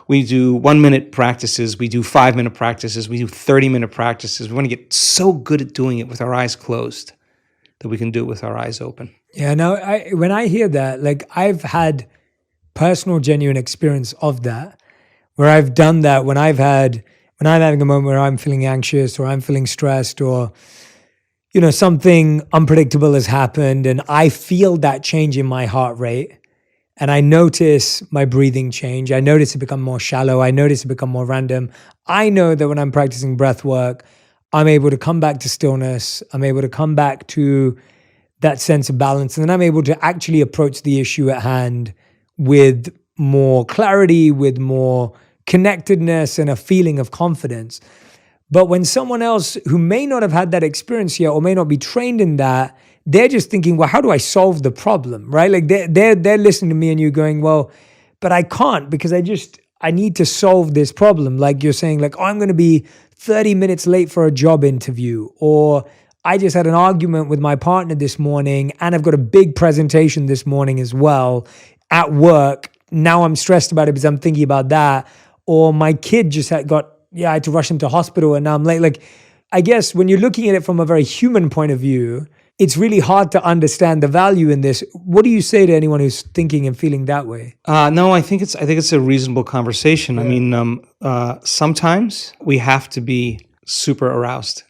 we do 1-minute practices, we do 5-minute practices, we do 30-minute practices. We want to get so good at doing it with our eyes closed that we can do it with our eyes open. Yeah, no, when I hear that, like I've had personal, genuine experience of that, where I've done that when I'm having a moment where I'm feeling anxious or I'm feeling stressed or, something unpredictable has happened and I feel that change in my heart rate. And I notice my breathing change. I notice it become more shallow. I notice it become more random. I know that when I'm practicing breath work, I'm able to come back to stillness. I'm able to come back to that sense of balance. And then I'm able to actually approach the issue at hand with more clarity, with more connectedness and a feeling of confidence. But when someone else who may not have had that experience yet or may not be trained in that, they're just thinking, well, how do I solve the problem, right? Like they're listening to me and you going, well, but I can't because I need to solve this problem. Like you're saying, like, oh, I'm going to be 30 minutes late for a job interview, or I just had an argument with my partner this morning and I've got a big presentation this morning as well at work. Now I'm stressed about it because I'm thinking about that. Or my kid just I had to rush him to hospital and now I'm late. Like, I guess when you're looking at it from a very human point of view, it's really hard to understand the value in this. What do you say to anyone who's thinking and feeling that way? No, I think it's a reasonable conversation. Yeah. I mean, sometimes we have to be super aroused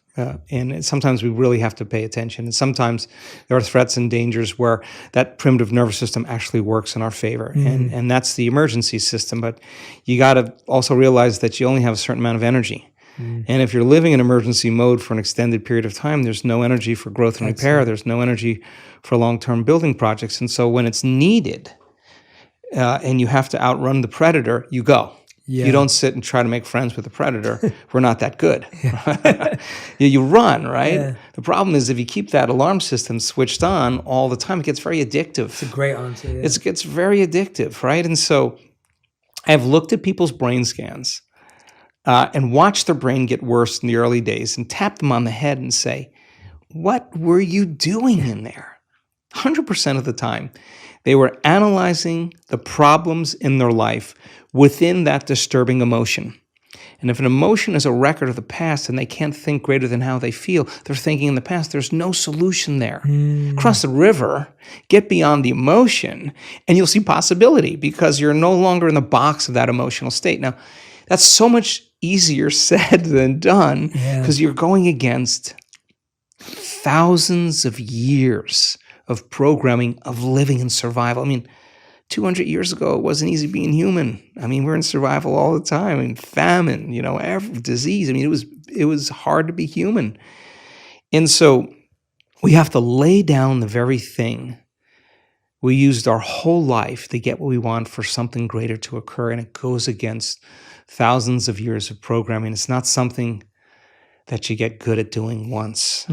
Sometimes we really have to pay attention. And sometimes there are threats and dangers where that primitive nervous system actually works in our favor. And that's the emergency system. But you got to also realize that you only have a certain amount of energy. And if you're living in emergency mode for an extended period of time, there's no energy for growth and repair. There's no energy for long-term building projects. And so when it's needed and you have to outrun the predator, you go. You don't sit and try to make friends with the predator. We're not that good. You run, right? Yeah. The problem is if you keep that alarm system switched on all the time, it gets very addictive. It's a great answer. Yeah. It gets very addictive, right? And so I've looked at people's brain scans and watched their brain get worse in the early days and tap them on the head and say, what were you doing in there? 100% of the time, they were analyzing the problems in their life within that disturbing emotion. And if an emotion is a record of the past and they can't think greater than how they feel, they're thinking in the past, there's no solution there. Cross the river, get beyond the emotion, and you'll see possibility because you're no longer in the box of that emotional state. Now, that's so much easier said than done because you're going against thousands of years of programming of living in survival. I mean, 200 years ago, it wasn't easy being human. I mean, we're in survival all the time. I mean, famine, every disease. I mean, it was hard to be human. And so we have to lay down the very thing we used our whole life to get what we want for something greater to occur, and it goes against thousands of years of programming. It's not something that you get good at doing once.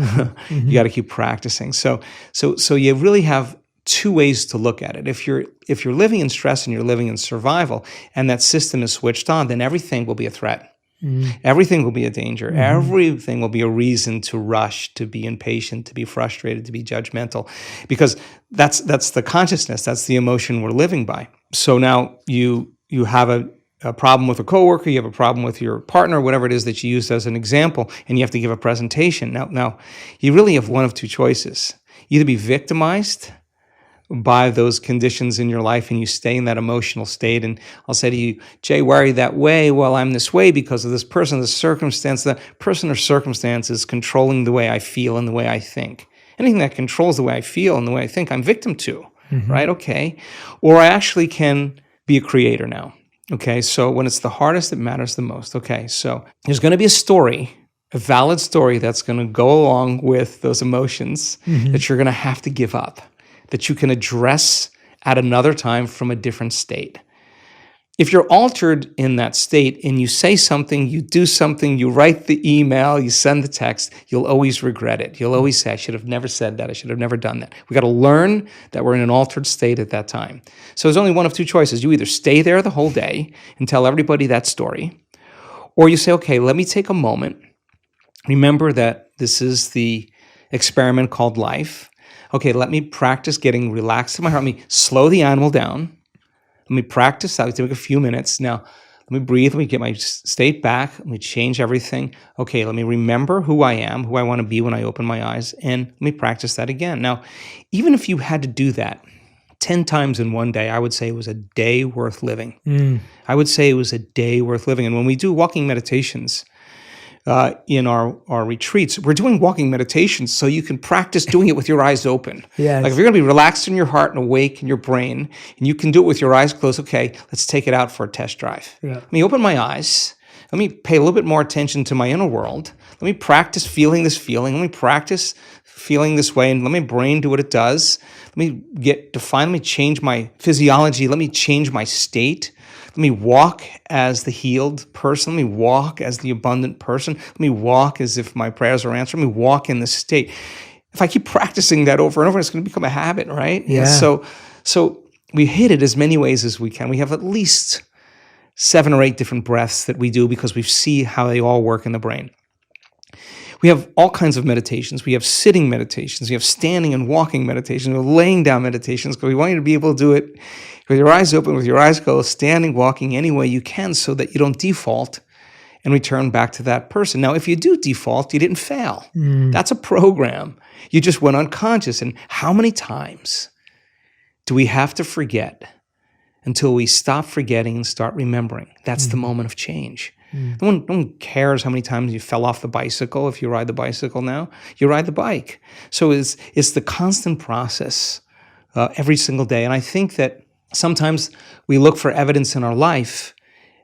You got to keep practicing. So you really have two ways to look at it. If you're living in stress and you're living in survival, and that system is switched on, then everything will be a threat. Everything will be a danger. Everything will be a reason to rush, to be impatient, to be frustrated, to be judgmental, because that's the consciousness, that's the emotion we're living by. So now you have a problem with a coworker, you have a problem with your partner, whatever it is that you used as an example, and you have to give a presentation. Now you really have one of two choices: either be victimized by those conditions in your life and you stay in that emotional state. And I'll say to you, Jay, why are you that way? Well, I'm this way because of this person, this circumstance. That person or circumstance is controlling the way I feel and the way I think. Anything that controls the way I feel and the way I think, I'm victim to, right? Okay. Or I actually can be a creator now. Okay. So when it's the hardest, it matters the most. Okay. So there's going to be a story, a valid story that's going to go along with those emotions that you're going to have to give up, that you can address at another time from a different state. If you're altered in that state and you say something, you do something, you write the email, you send the text, you'll always regret it. You'll always say, I should have never said that. I should have never done that. We got to learn that we're in an altered state at that time. So there's only one of two choices. You either stay there the whole day and tell everybody that story, or you say, okay, let me take a moment. Remember that this is the experiment called life. Okay, let me practice getting relaxed in my heart. Let me slow the animal down. Let me practice that. Take a few minutes. Now, let me breathe. Let me get my state back. Let me change everything. Okay, let me remember who I am, who I want to be when I open my eyes, and let me practice that again. Now, even if you had to do that 10 times in one day, I would say it was a day worth living. I would say it was a day worth living. And when we do walking meditations, in our retreats, we're doing walking meditations so you can practice doing it with your eyes open. Yes. Like if you're going to be relaxed in your heart and awake in your brain, and you can do it with your eyes closed, okay, let's take it out for a test drive. Let me open my eyes. Let me pay a little bit more attention to my inner world. Let me practice feeling this feeling. Let me practice feeling this way, and let my brain do what it does. Let me let me change my physiology. Let me change my state. Let me walk as the healed person. Let me walk as the abundant person. Let me walk as if my prayers are answered. Let me walk in this state. If I keep practicing that over and over, it's going to become a habit, right? Yeah. So we hit it as many ways as we can. We have at least 7 or 8 different breaths that we do because we see how they all work in the brain. We have all kinds of meditations. We have sitting meditations. We have standing and walking meditations. We have laying down meditations because we want you to be able to do it with your eyes open, with your eyes closed, standing, walking any way you can so that you don't default and return back to that person. Now, if you do default, you didn't fail. That's a program. You just went unconscious. And how many times do we have to forget until we stop forgetting and start remembering. That's the moment of change. No one cares how many times you fell off the bicycle. If you ride the bicycle now, you ride the bike. So it's the constant process every single day. And I think that sometimes we look for evidence in our life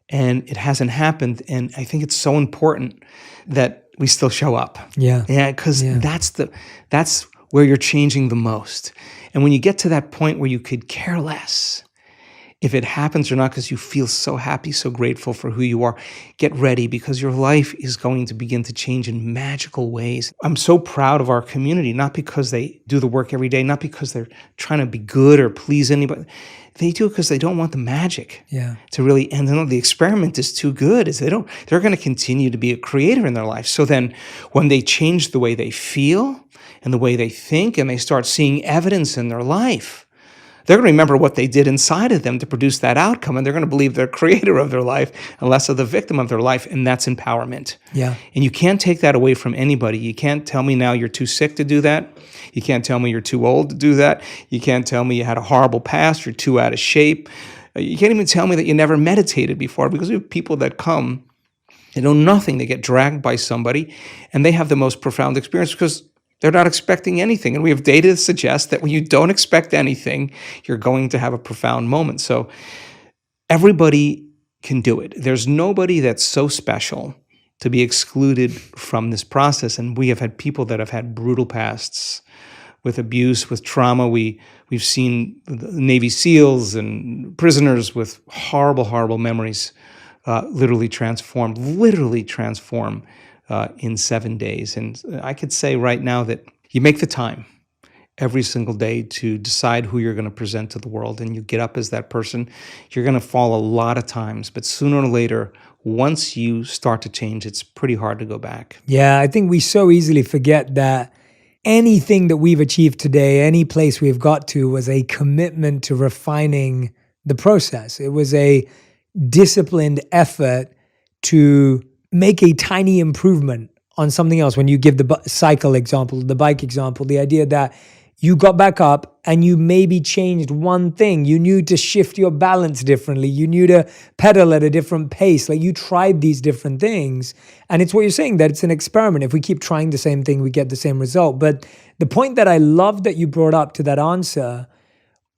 and it hasn't happened. And I think it's so important that we still show up. Yeah. Yeah, because that's where you're changing the most. And when you get to that point where you could care less if it happens or not, because you feel so happy, so grateful for who you are, get ready, because your life is going to begin to change in magical ways. I'm so proud of our community, not because they do the work every day, not because they're trying to be good or please anybody. They do it because they don't want the magic to really end. And the experiment is too good. They're going to continue to be a creator in their life. So then when they change the way they feel and the way they think, and they start seeing evidence in their life, they're going to remember what they did inside of them to produce that outcome, and they're going to believe they're creator of their life and less of the victim of their life, and that's empowerment. Yeah. And you can't take that away from anybody. You can't tell me now you're too sick to do that. You can't tell me you're too old to do that. You can't tell me you had a horrible past, you're too out of shape. You can't even tell me that you never meditated before, because we have people that come, they know nothing, they get dragged by somebody, and they have the most profound experience because they're not expecting anything. And we have data that suggests that when you don't expect anything, you're going to have a profound moment. So everybody can do it. There's nobody that's so special to be excluded from this process. And we have had people that have had brutal pasts with abuse, with trauma. We've seen Navy SEALs and prisoners with horrible, horrible memories literally transform in 7 days. And I could say right now that you make the time every single day to decide who you're going to present to the world, and you get up as that person. You're going to fall a lot of times, but sooner or later, once you start to change, it's pretty hard to go back. Yeah, I think we so easily forget that anything that we've achieved today, any place we've got to, was a commitment to refining the process. It was a disciplined effort to make a tiny improvement on something else. When you give the cycle example, the bike example, the idea that you got back up and you maybe changed one thing. You knew to shift your balance differently. You knew to pedal at a different pace. Like, you tried these different things. And it's what you're saying, that it's an experiment. If we keep trying the same thing, we get the same result. But the point that I love that you brought up to that answer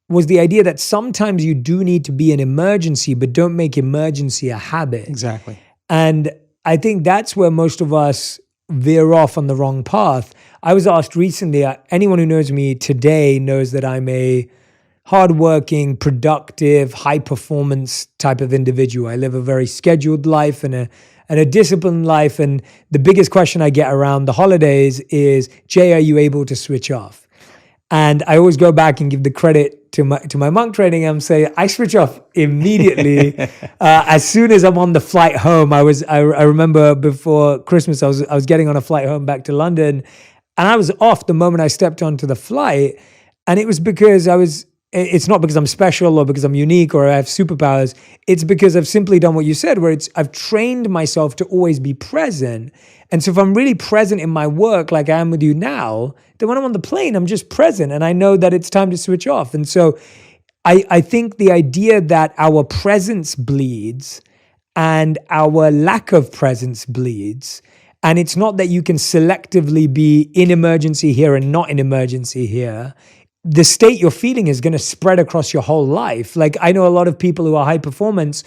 was the idea that sometimes you do need to be an emergency, but don't make emergency a habit. Exactly. And I think that's where most of us veer off on the wrong path. I was asked recently, anyone who knows me today knows that I'm a hardworking, productive, high-performance type of individual. I live a very scheduled life and a disciplined life. And the biggest question I get around the holidays is, Jay, are you able to switch off? And I always go back and give the credit to my monk training. I'm saying I switch off immediately. As soon as I'm on the flight home, I remember before Christmas, I was getting on a flight home back to London, and I was off the moment I stepped onto the flight. And it was because it's not because I'm special or because I'm unique or I have superpowers. It's because I've simply done what you said, where I've trained myself to always be present. And so if I'm really present in my work, like I am with you now, then when I'm on the plane, I'm just present and I know that it's time to switch off. And so I think the idea that our presence bleeds and our lack of presence bleeds, and it's not that you can selectively be in emergency here and not in emergency here. The state you're feeling is going to spread across your whole life. Like, I know a lot of people who are high performance,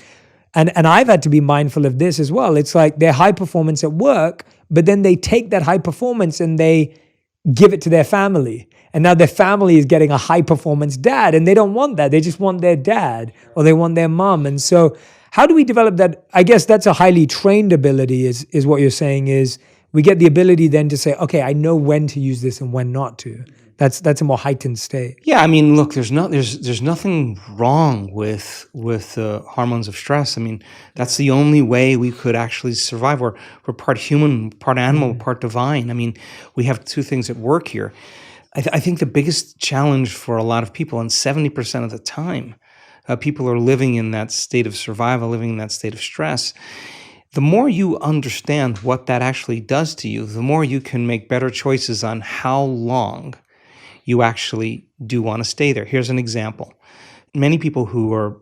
and I've had to be mindful of this as well. It's like they're high performance at work, but then they take that high performance and they give it to their family. And now their family is getting a high performance dad, and they don't want that. They just want their dad, or they want their mom. And so how do we develop that? I guess that's a highly trained ability, is what you're saying, is we get the ability then to say, okay, I know when to use this and when not to. That's a more heightened state. Yeah, I mean, look, there's nothing wrong with the hormones of stress. I mean, that's the only way we could actually survive. We're part human, part animal, part divine. I mean, we have two things at work here. I think the biggest challenge for a lot of people, and 70% of the time, people are living in that state of survival, living in that state of stress. The more you understand what that actually does to you, the more you can make better choices on how long you actually do want to stay there. Here's an example. many people who are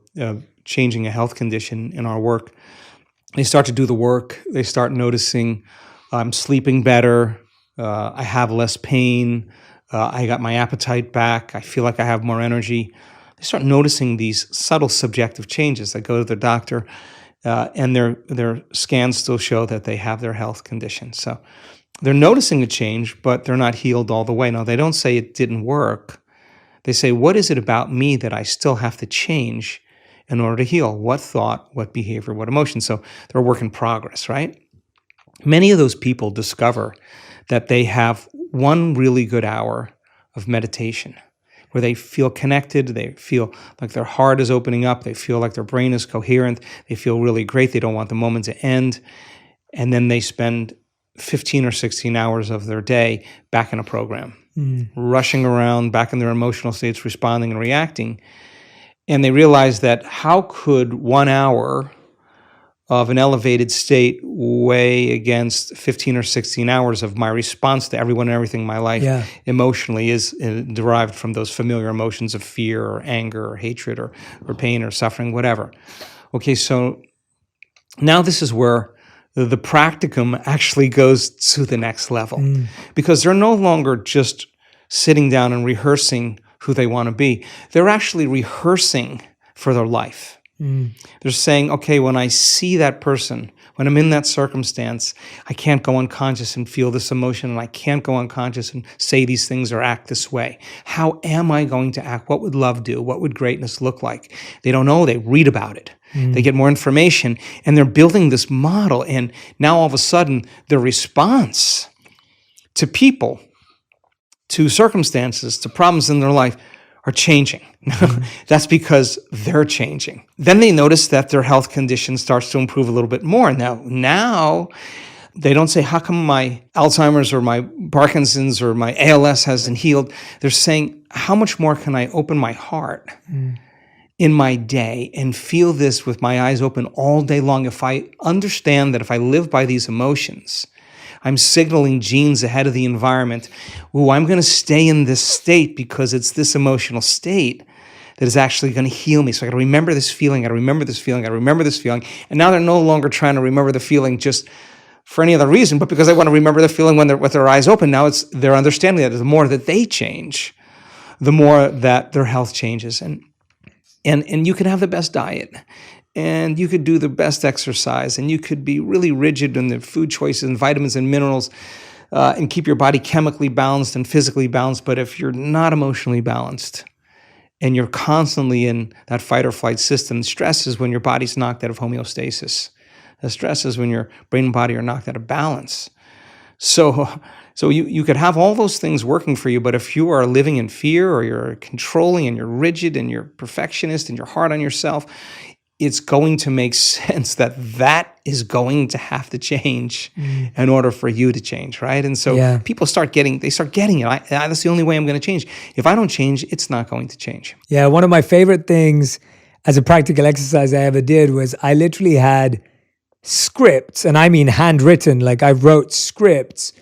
changing a health condition in our work, they start to do the work. They start noticing, I'm sleeping better. I have less pain. I got my appetite back. I feel like I have more energy. They start noticing these subtle subjective changes. They go to their doctor, and their scans still show that they have their health condition. So they're noticing a change, but they're not healed all the way. Now, they don't say it didn't work. They say, what is it about me that I still have to change in order to heal? What thought, what behavior, what emotion? So they're a work in progress, right? Many of those people discover that they have one really good hour of meditation where they feel connected, they feel like their heart is opening up, they feel like their brain is coherent, they feel really great, they don't want the moment to end, and then they spend 15 or 16 hours of their day back in a program, rushing around, back in their emotional states, responding and reacting. And they realize that how could 1 hour of an elevated state weigh against 15 or 16 hours of my response to everyone and everything in my life emotionally is derived from those familiar emotions of fear or anger or hatred or pain or suffering, whatever. Okay, so now this is where the practicum actually goes to the next level because they're no longer just sitting down and rehearsing who they want to be. They're actually rehearsing for their life. They're saying, okay, when I see that person, when I'm in that circumstance, I can't go unconscious and feel this emotion, and I can't go unconscious and say these things or act this way. How am I going to act? What would love do? What would greatness look like? They don't know. They read about it. They get more information, and they're building this model. And now all of a sudden, their response to people, to circumstances, to problems in their life are changing. That's because they're changing. Then they notice that their health condition starts to improve a little bit more. Now they don't say, how come my Alzheimer's or my Parkinson's or my ALS hasn't healed? They're saying, how much more can I open my heart in my day and feel this with my eyes open all day long? If I understand that if I live by these emotions, I'm signaling genes ahead of the environment. Ooh, I'm going to stay in this state because it's this emotional state that is actually going to heal me. So I got to remember this feeling. I got to remember this feeling. I got to remember this feeling. And now they're no longer trying to remember the feeling just for any other reason, but because they want to remember the feeling when they're with their eyes open. Now they're understanding that the more that they change, the more that their health changes. And you can have the best diet, and you could do the best exercise, and you could be really rigid in the food choices and vitamins and minerals and keep your body chemically balanced and physically balanced. But if you're not emotionally balanced and you're constantly in that fight or flight system, stress is when your body's knocked out of homeostasis. The stress is when your brain and body are knocked out of balance. So you could have all those things working for you, but if you are living in fear or you're controlling and you're rigid and you're perfectionist and you're hard on yourself, it's going to make sense that is going to have to change in order for you to change, right? And so people start getting it. That's the only way I'm going to change. If I don't change, it's not going to change. Yeah, one of my favorite things as a practical exercise I ever did was I literally had scripts, and I mean handwritten, like I wrote scripts.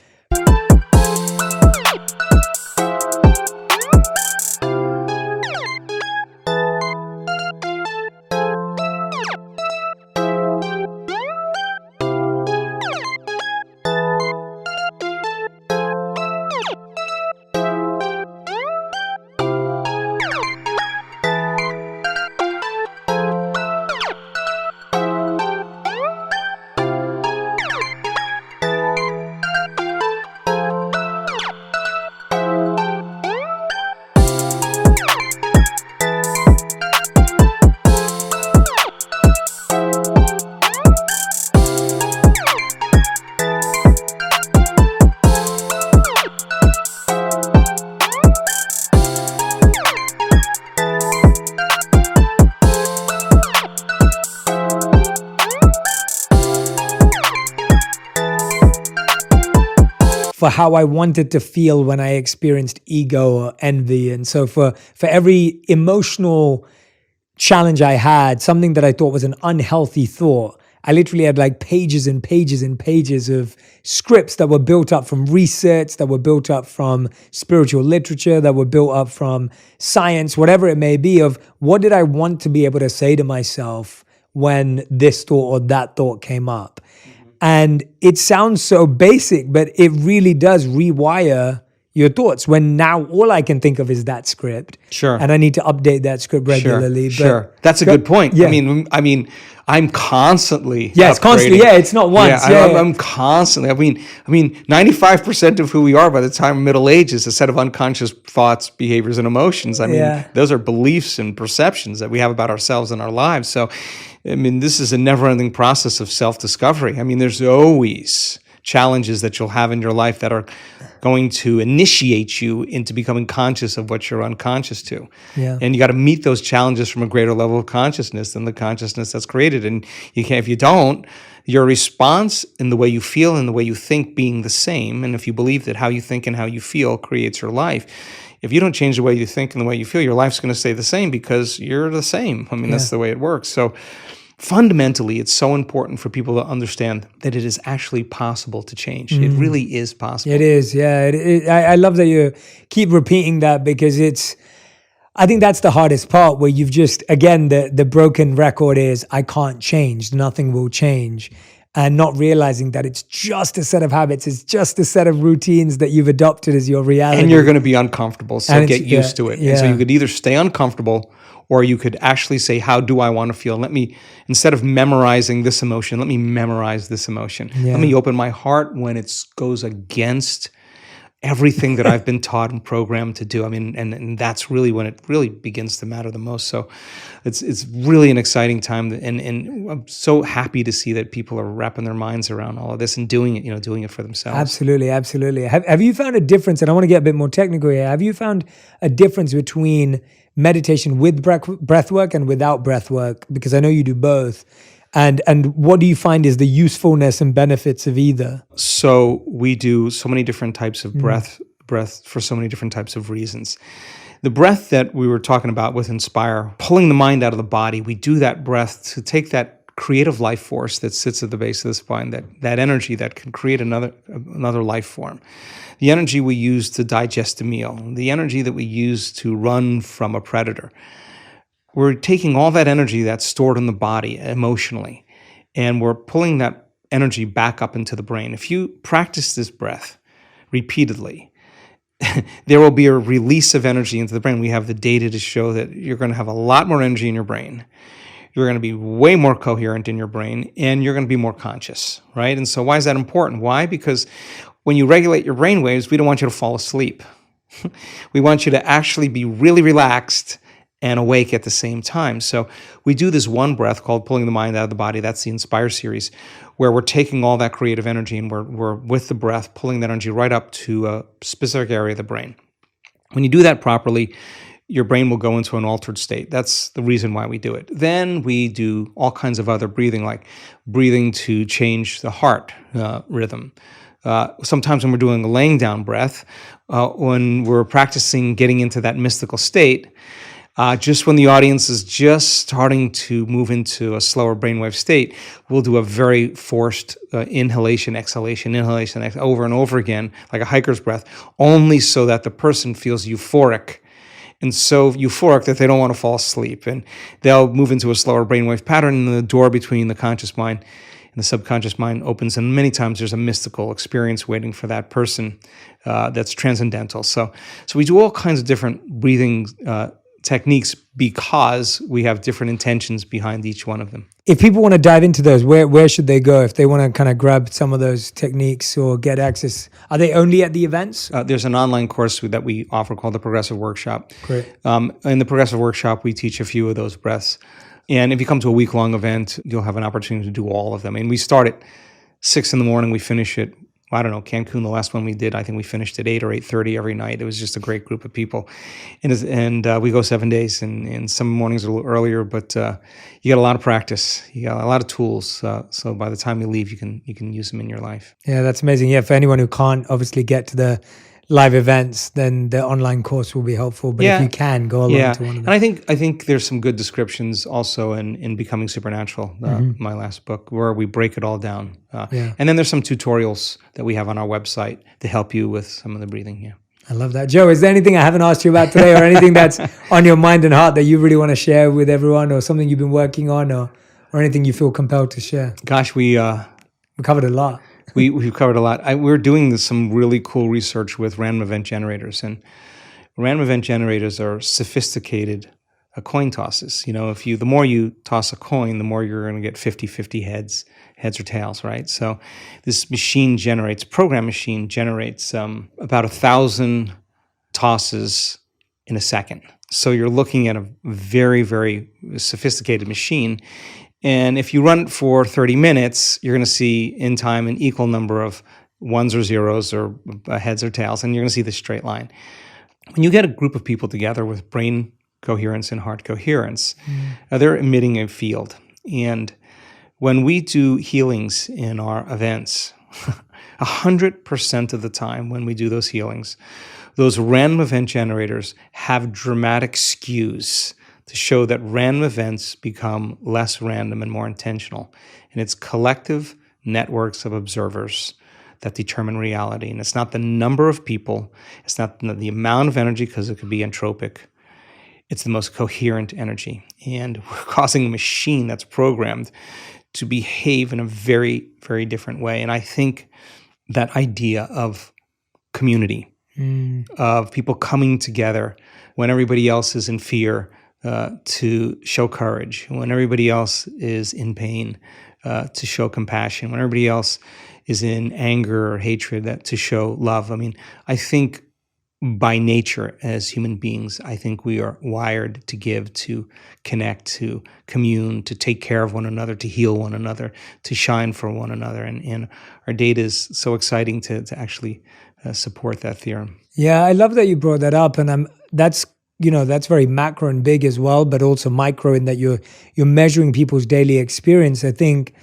For how I wanted to feel when I experienced ego or envy. And so for every emotional challenge I had, something that I thought was an unhealthy thought, I literally had like pages and pages and pages of scripts that were built up from research, that were built up from spiritual literature, that were built up from science, whatever it may be, of what did I want to be able to say to myself when this thought or that thought came up. And it sounds so basic, but it really does rewire your thoughts when now all I can think of is that script. Sure. And I need to update that script regularly. Sure. That's a good point. Yeah. I mean, I'm constantly it's constantly. Yeah, it's not once. I'm constantly. I mean, 95% of who we are by the time of middle age is a set of unconscious thoughts, behaviors, and emotions. I mean, those are beliefs and perceptions that we have about ourselves and our lives. So, I mean, this is a never-ending process of self-discovery. I mean, there's always challenges that you'll have in your life that are going to initiate you into becoming conscious of what you're unconscious to. Yeah. And you got to meet those challenges from a greater level of consciousness than the consciousness that's created. And you can't, if you don't, your response in the way you feel and the way you think being the same, and if you believe that how you think and how you feel creates your life, if you don't change the way you think and the way you feel, your life's going to stay the same because you're the same. I mean, that's the way it works. So fundamentally, it's so important for people to understand that it is actually possible to change. It really is possible. It is, yeah. I love that you keep repeating that because I think that's the hardest part where you've just, again, the broken record is I can't change, nothing will change. And not realizing that it's just a set of habits, it's just a set of routines that you've adopted as your reality. And you're going to be uncomfortable, so get used to it. And so you could either stay uncomfortable or you could actually say, how do I want to feel? Instead of memorizing this emotion, let me memorize this emotion. Yeah. Let me open my heart when it goes against everything that I've been taught and programmed to do. I mean, and that's really when it really begins to matter the most. So it's really an exciting time. And I'm so happy to see that people are wrapping their minds around all of this and doing it for themselves. Absolutely, absolutely. Have you found a difference, and I want to get a bit more technical here, have you found a difference between meditation with breath work and without breath work? Because I know you do both. And what do you find is the usefulness and benefits of either? So we do so many different types of breath for so many different types of reasons. The breath that we were talking about with Inspire, pulling the mind out of the body, we do that breath to take that creative life force that sits at the base of the spine, that energy that can create another life form. The energy we use to digest a meal, the energy that we use to run from a predator. We're taking all that energy that's stored in the body emotionally, and we're pulling that energy back up into the brain. If you practice this breath repeatedly, there will be a release of energy into the brain. We have the data to show that you're going to have a lot more energy in your brain. You're going to be way more coherent in your brain, and you're going to be more conscious, right? And so why is that important? Why? Because when you regulate your brain waves, we don't want you to fall asleep. We want you to actually be really relaxed and awake at the same time. So we do this one breath called pulling the mind out of the body. That's the Inspire series, where we're taking all that creative energy and we're with the breath, pulling that energy right up to a specific area of the brain. When you do that properly, your brain will go into an altered state. That's the reason why we do it. Then we do all kinds of other breathing, like breathing to change the heart rhythm. Sometimes when we're doing a laying down breath, when we're practicing getting into that mystical state, just when the audience is just starting to move into a slower brainwave state, we'll do a very forced inhalation, exhalation, over and over again, like a hiker's breath, only so that the person feels euphoric. And so euphoric that they don't want to fall asleep. And they'll move into a slower brainwave pattern, and the door between the conscious mind and the subconscious mind opens. And many times there's a mystical experience waiting for that person that's transcendental. So we do all kinds of different breathing techniques because we have different intentions behind each one of them. If people want to dive into those, where should they go if they want to kind of grab some of those techniques or get access? Are they only at the events? There's an online course that we offer called the Progressive Workshop. Great. In the Progressive Workshop, we teach a few of those breaths. And if you come to a week-long event, you'll have an opportunity to do all of them. And we start at 6 a.m, we finish at, I don't know, Cancun, the last one we did, I think we finished at 8 or 8:30 every night. It was just a great group of people. And we go 7 days, and some mornings a little earlier, but you got a lot of practice. You got a lot of tools. So by the time you leave, you can use them in your life. Yeah, that's amazing. Yeah, for anyone who can't obviously get to the live events, then the online course will be helpful. But if you can, go along to one of them. And I think there's some good descriptions also in Becoming Supernatural, my last book, where we break it all down. And then there's some tutorials that we have on our website to help you with some of the breathing. Yeah. I love that. Joe, is there anything I haven't asked you about today, or anything that's on your mind and heart that you really want to share with everyone, or something you've been working on, or anything you feel compelled to share? Gosh, we covered a lot. We've covered a lot. We're doing some really cool research with random event generators, and random event generators are sophisticated coin tosses. You know, the more you toss a coin, the more you're going to get 50-50 heads or tails, right? So this program machine generates about 1,000 tosses in a second. So you're looking at a very, very sophisticated machine. And if you run it for 30 minutes, you're going to see in time an equal number of ones or zeros or heads or tails, and you're going to see the straight line. When you get a group of people together with brain coherence and heart coherence, they're emitting a field. And when we do healings in our events, 100% of the time when we do those healings, those random event generators have dramatic skews to show that random events become less random and more intentional. And it's collective networks of observers that determine reality. And it's not the number of people, it's not the amount of energy, because it could be entropic. It's the most coherent energy. And we're causing a machine that's programmed to behave in a very, very different way. And I think that idea of community, of people coming together when everybody else is in fear, to show courage, when everybody else is in pain, to show compassion, when everybody else is in anger or hatred, to show love. I mean, I think by nature as human beings, I think we are wired to give, to connect, to commune, to take care of one another, to heal one another, to shine for one another. And our data is so exciting to actually support that theorem. Yeah, I love that you brought that up. And that's very macro and big as well, but also micro in that you're measuring people's daily experience. I think,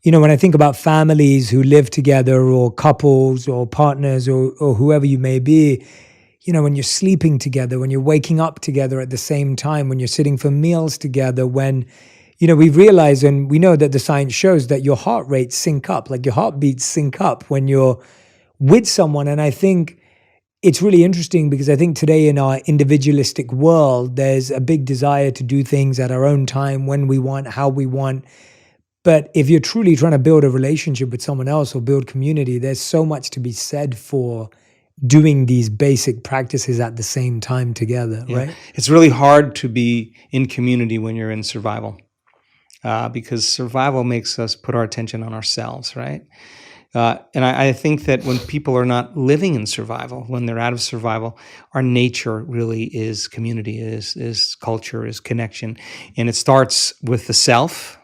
when I think about families who live together, or couples or partners or whoever you may be, when you're sleeping together, when you're waking up together at the same time, when you're sitting for meals together, when, we've realized, and we know that the science shows that your heart rates sync up, like your heartbeats sync up when you're with someone. And I think it's really interesting because I think today in our individualistic world, there's a big desire to do things at our own time, when we want, how we want. But if you're truly trying to build a relationship with someone else or build community, there's so much to be said for doing these basic practices at the same time together, right? It's really hard to be in community when you're in survival, because survival makes us put our attention on ourselves, right? And I think that when people are not living in survival, when they're out of survival, our nature really is community, is culture, is connection. And it starts with the self,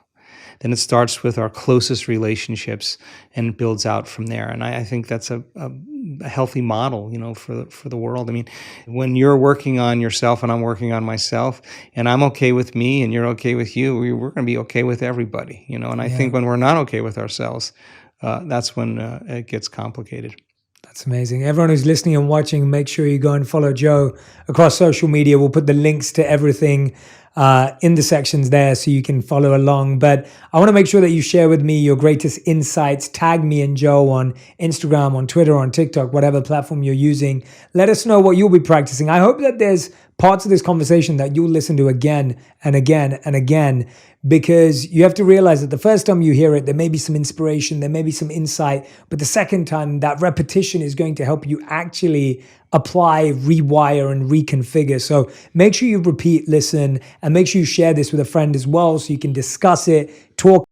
then it starts with our closest relationships, and it builds out from there. And I think that's a healthy model, for the world. I mean, when you're working on yourself and I'm working on myself, and I'm okay with me and you're okay with you, we're going to be okay with everybody, And I think when we're not okay with ourselves, that's when it gets complicated. That's amazing. Everyone who's listening and watching, make sure you go and follow Joe across social media. We'll put the links to everything in the sections there so you can follow along. But I want to make sure that you share with me your greatest insights. Tag me and Joe on Instagram, on Twitter, on TikTok, whatever platform you're using. Let us know what you'll be practicing. I hope that there's parts of this conversation that you'll listen to again and again and again, because you have to realize that the first time you hear it, there may be some inspiration, there may be some insight, but the second time, that repetition is going to help you actually apply, rewire, and reconfigure. So make sure you repeat, listen, and make sure you share this with a friend as well so you can discuss it, talk